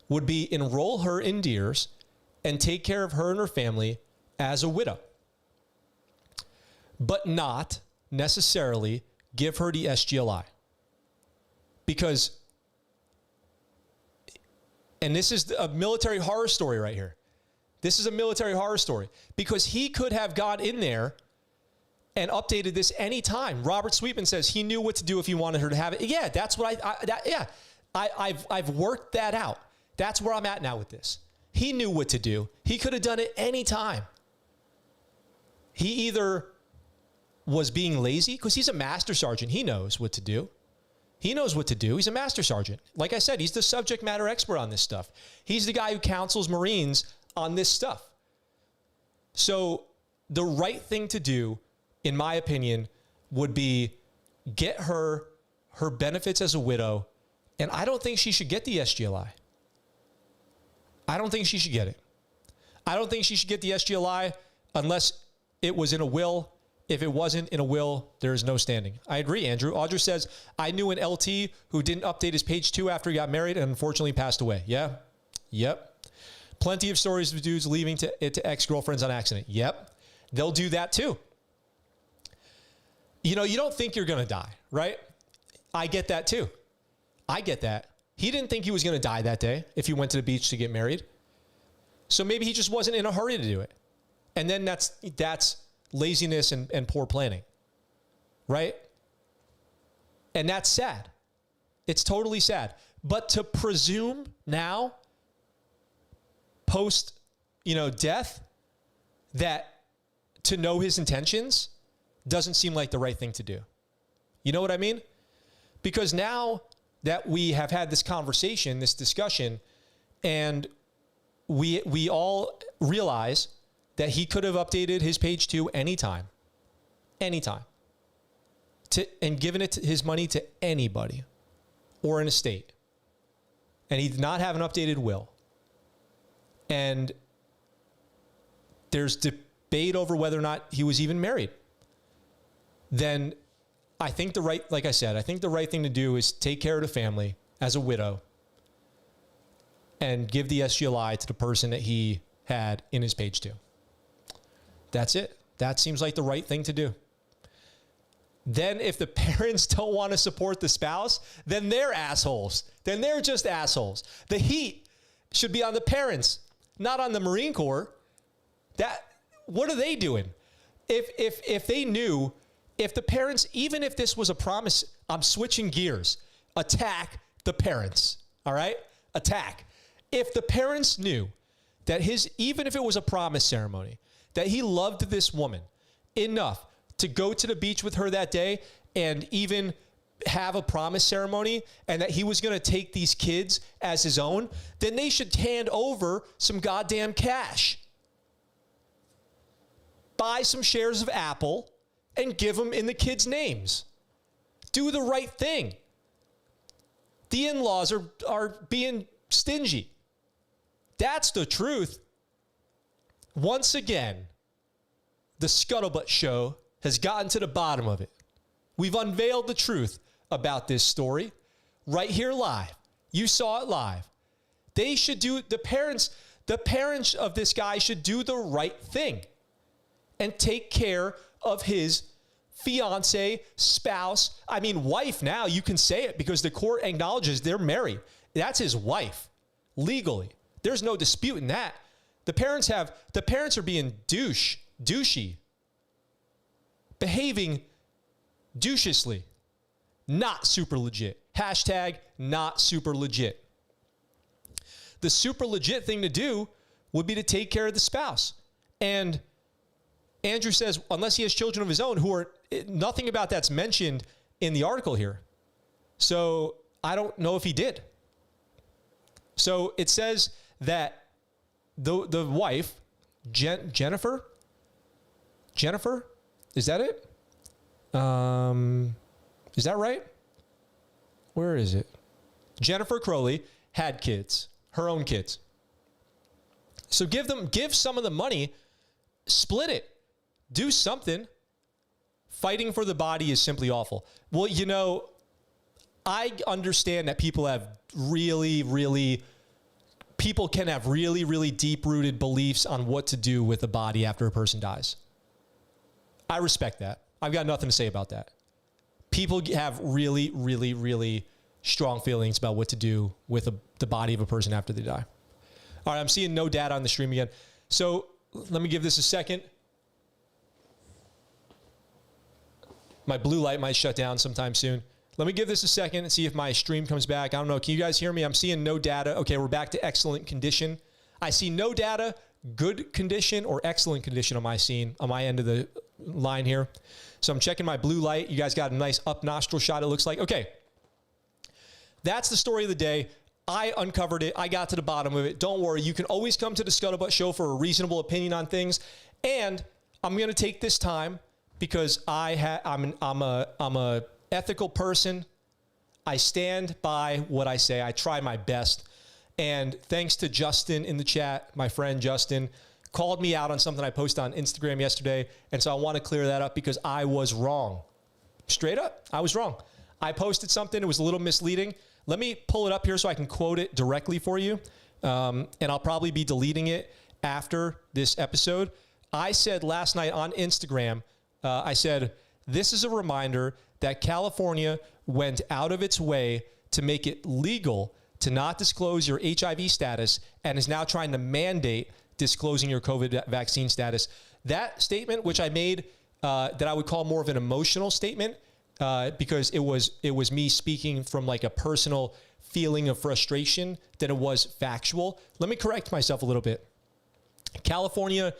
would be enroll her in DEERS and take care of her and her family as a widow, but not necessarily give her the SGLI. Because, and this is a military horror story right here. This is a military horror story because he could have got in there and updated this anytime. Robert Sweetman says he knew what to do if he wanted her to have it. Yeah, that's what I've worked that out. That's where I'm at now with this. He knew what to do. He could have done it anytime. He either was being lazy because he's a master sergeant. He knows what to do. He knows what to do. He's a master sergeant. Like I said, he's the subject matter expert on this stuff. He's the guy who counsels Marines on this stuff. So the right thing to do, in my opinion, would be get her benefits as a widow. And I don't think she should get the SGLI. I don't think she should get it. I don't think she should get the SGLI unless it was in a will. If it wasn't in a will, there is no standing. I agree, Andrew. Audra says, I knew an LT who didn't update his page 2 after he got married and unfortunately passed away. Yeah. Yep. Plenty of stories of dudes leaving it to ex-girlfriends on accident. Yep. They'll do that too. You know, you don't think you're going to die, right? I get that too. I get that. He didn't think he was going to die that day if he went to the beach to get married. So maybe he just wasn't in a hurry to do it. And then that's laziness and poor planning, right? And that's sad. It's totally sad. But to presume now, post, death, that to know his intentions doesn't seem like the right thing to do. You know what I mean? Because now that we have had this conversation, this discussion, and we all realize that he could have updated his page 2 anytime, and given his money to anybody or an estate. And he did not have an updated will. And there's debate over whether or not he was even married. Then I think like I said, I think the right thing to do is take care of the family as a widow and give the SGLI to the person that he had in his page 2. That's it. That seems like the right thing to do. Then if the parents don't want to support the spouse, then they're assholes. Then they're just assholes. The heat should be on the parents, not on the Marine Corps. What are they doing? If they knew, if the parents, even if this was a promise, I'm switching gears. Attack the parents. All right? Attack. If the parents knew that even if it was a promise ceremony, that he loved this woman enough to go to the beach with her that day and even have a promise ceremony, and that he was going to take these kids as his own, then they should hand over some goddamn cash. Buy some shares of Apple and give them in the kids' names. Do the right thing. The in-laws are being stingy. That's the truth. Once again, the ScuttleButt Show has gotten to the bottom of it. We've unveiled the truth about this story right here live. You saw it live. They should do, the parents of this guy should do the right thing and take care of his fiance, spouse, wife now. You can say it because the court acknowledges they're married. That's his wife, legally. There's no dispute in that. The parents are being douchey, behaving douchishly, not super legit. Hashtag not super legit. The super legit thing to do would be to take care of the spouse. And Andrew says, unless he has children of his own who are, nothing about that's mentioned in the article here. So I don't know if he did. So it says that the wife, Jennifer, is that it? Is that right? Where is it? Jennifer Crowley had kids, her own kids. So give some of the money, split it, do something. Fighting for the body is simply awful. Well, you know, I understand that people can have really deep-rooted beliefs on what to do with a body after a person dies. I respect that. I've got nothing to say about that. People have really strong feelings about what to do with the body of a person after they die. All right, I'm seeing no data on the stream again. So let me give this a second. My blue light might shut down sometime soon. Let me give this a second and see if my stream comes back. I don't know. Can you guys hear me? I'm seeing no data. Okay, we're back to excellent condition. I see no data, good condition, or excellent condition on my end of the line here. So I'm checking my blue light. You guys got a nice up nostril shot, it looks like. Okay. That's the story of the day. I uncovered it. I got to the bottom of it. Don't worry. You can always come to the ScuttleButt Show for a reasonable opinion on things. And I'm going to take this time because I'm a ethical person. I stand by what I say. I try my best. And thanks to Justin in the chat, my friend Justin, called me out on something I posted on Instagram yesterday. And so I want to clear that up because I was wrong. Straight up, I was wrong. I posted something. It was a little misleading. Let me pull it up here so I can quote it directly for you. And I'll probably be deleting it after this episode. I said last night on Instagram, I said, this is a reminder that California went out of its way to make it legal to not disclose your HIV status and is now trying to mandate disclosing your COVID vaccine status. That statement, which I made that I would call more of an emotional statement, because it was me speaking from like a personal feeling of frustration than it was factual. Let me correct myself a little bit. California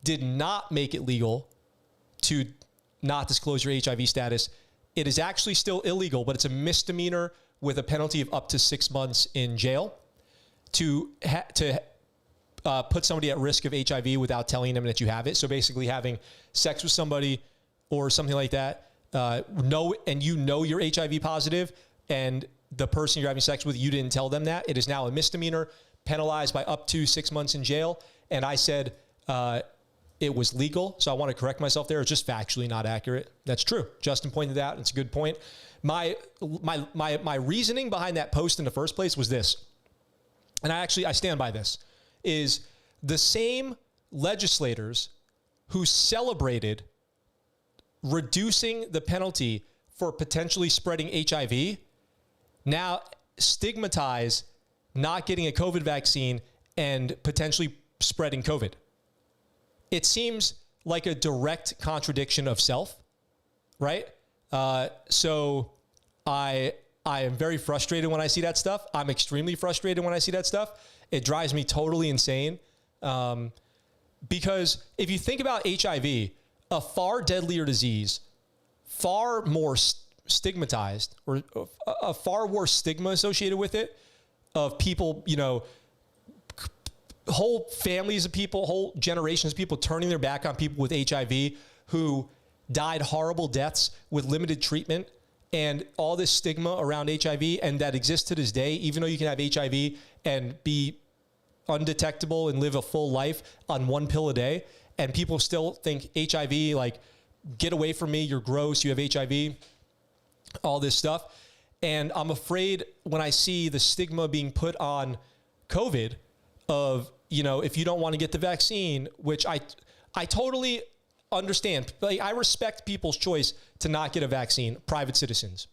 did not make it legal to not disclose your HIV status. It is actually still illegal, but it's a misdemeanor with a penalty of up to 6 months in jail to put somebody at risk of HIV without telling them that you have it. So basically having sex with somebody or something like that, you know you're HIV positive, and the person you're having sex with, you didn't tell them that. It is now a misdemeanor, penalized by up to 6 months in jail. And I said it was legal, so I want to correct myself there. It's just factually not accurate. That's true. Justin pointed out. It's a good point. My reasoning behind that post in the first place was this, and I stand by this, is the same legislators who celebrated reducing the penalty for potentially spreading HIV now stigmatize not getting a COVID vaccine and potentially spreading COVID. It seems like a direct contradiction of self, right? So I am very frustrated when I see that stuff. I'm extremely frustrated when I see that stuff. It drives me totally insane. Because if you think about HIV, a far deadlier disease, far more stigmatized, or a far worse stigma associated with it, of people, whole families of people, whole generations of people turning their back on people with HIV who died horrible deaths with limited treatment, and all this stigma around HIV, and that exists to this day, even though you can have HIV and be undetectable and live a full life on one pill a day, and people still think HIV, like, get away from me, you're gross, you have HIV, all this stuff. And I'm afraid when I see the stigma being put on COVID of, if you don't want to get the vaccine, which I totally understand. Like, I respect people's choice to not get a vaccine, private citizens.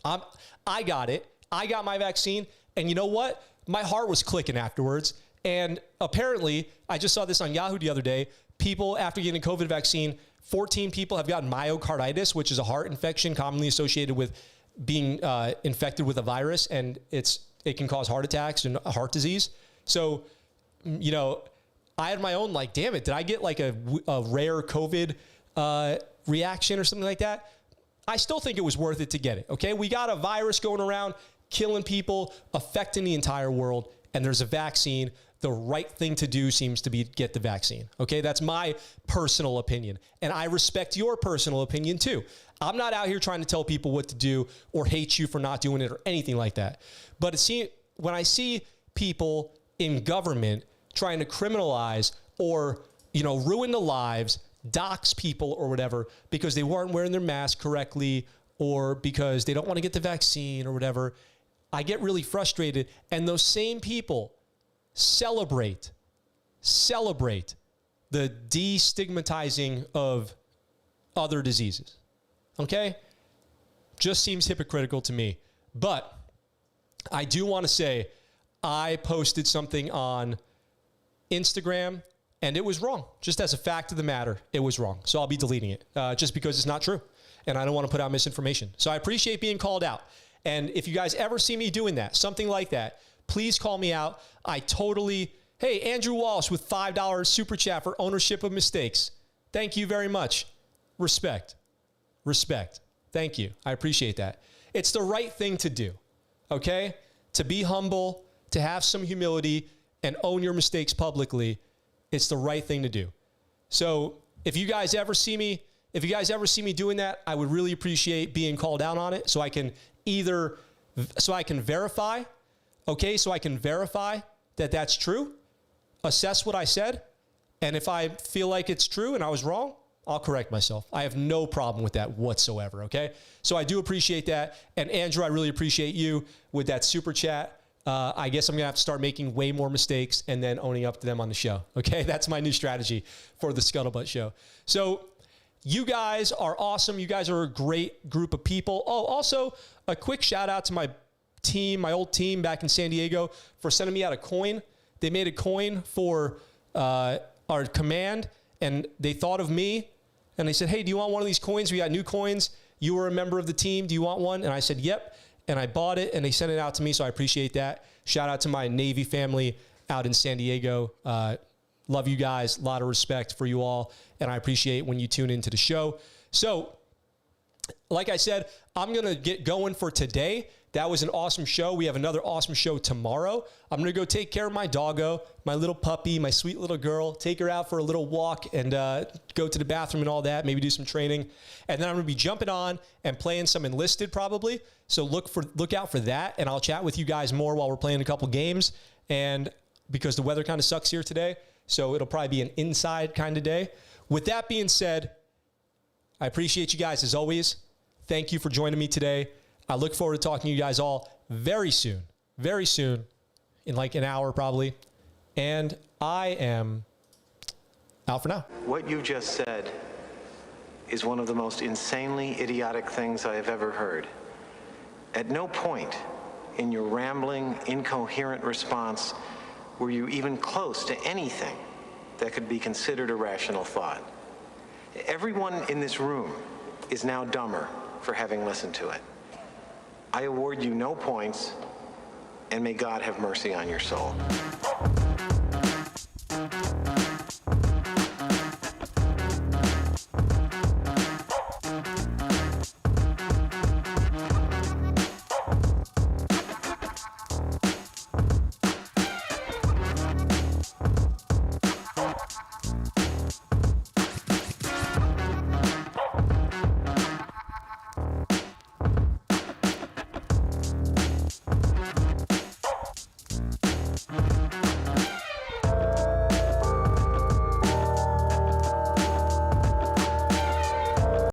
I got it. I got my vaccine. And you know what? My heart was clicking afterwards. And apparently, I just saw this on Yahoo the other day, people after getting a COVID vaccine, 14 people have gotten myocarditis, which is a heart infection commonly associated with being infected with a virus, and it can cause heart attacks and heart disease. So, I had my own, like, damn it, did I get like a rare COVID reaction or something like that? I still think it was worth it to get it, okay? We got a virus going around, killing people, affecting the entire world, and there's a vaccine. The right thing to do seems to be get the vaccine, okay? That's my personal opinion, and I respect your personal opinion too. I'm not out here trying to tell people what to do or hate you for not doing it or anything like that. But when I see people in government trying to criminalize or, ruin the lives, dox people or whatever because they weren't wearing their mask correctly or because they don't want to get the vaccine or whatever, I get really frustrated. And those same people celebrate the destigmatizing of other diseases. Okay? Just seems hypocritical to me. But I do want to say I posted something on Instagram and it was wrong. Just as a fact of the matter, it was wrong. So I'll be deleting it just because it's not true. And I don't want to put out misinformation. So I appreciate being called out. And if you guys ever see me doing that, something like that, please call me out. Hey, Andrew Walsh with $5 super chat for ownership of mistakes. Thank you very much. Respect. Thank you. I appreciate that. It's the right thing to do, okay? To be humble, to have some humility, and own your mistakes publicly. It's the right thing to do. So if you guys ever see me doing that, I would really appreciate being called out on it so I can verify, okay? So I can verify that that's true, assess what I said, and if I feel like it's true and I was wrong, I'll correct myself. I have no problem with that whatsoever, okay? So I do appreciate that. And Andrew, I really appreciate you with that super chat. I guess I'm going to have to start making way more mistakes and then owning up to them on the show, okay? That's my new strategy for the ScuttleButt Show. So you guys are awesome. You guys are a great group of people. Oh, also a quick shout out to my team, my old team back in San Diego for sending me out a coin. They made a coin for our command, and they thought of me. And they said, hey, do you want one of these coins? We got new coins. You were a member of the team. Do you want one? And I said, yep. And I bought it, and they sent it out to me, so I appreciate that. Shout out to my Navy family out in San Diego. Love you guys. A lot of respect for you all, and I appreciate when you tune into the show. So, like I said, I'm going to get going for today. That was an awesome show. We have another awesome show tomorrow. I'm going to go take care of my doggo, my little puppy, my sweet little girl, take her out for a little walk and go to the bathroom and all that, maybe do some training. And then I'm going to be jumping on and playing some Enlisted probably. So look out for that, and I'll chat with you guys more while we're playing a couple games. And because the weather kind of sucks here today, so it'll probably be an inside kind of day. With that being said, I appreciate you guys as always. Thank you for joining me today. I look forward to talking to you guys all very soon, in like an hour probably. And I am out for now. What you just said is one of the most insanely idiotic things I have ever heard. At no point in your rambling, incoherent response were you even close to anything that could be considered a rational thought. Everyone in this room is now dumber for having listened to it. I award you no points, and may God have mercy on your soul.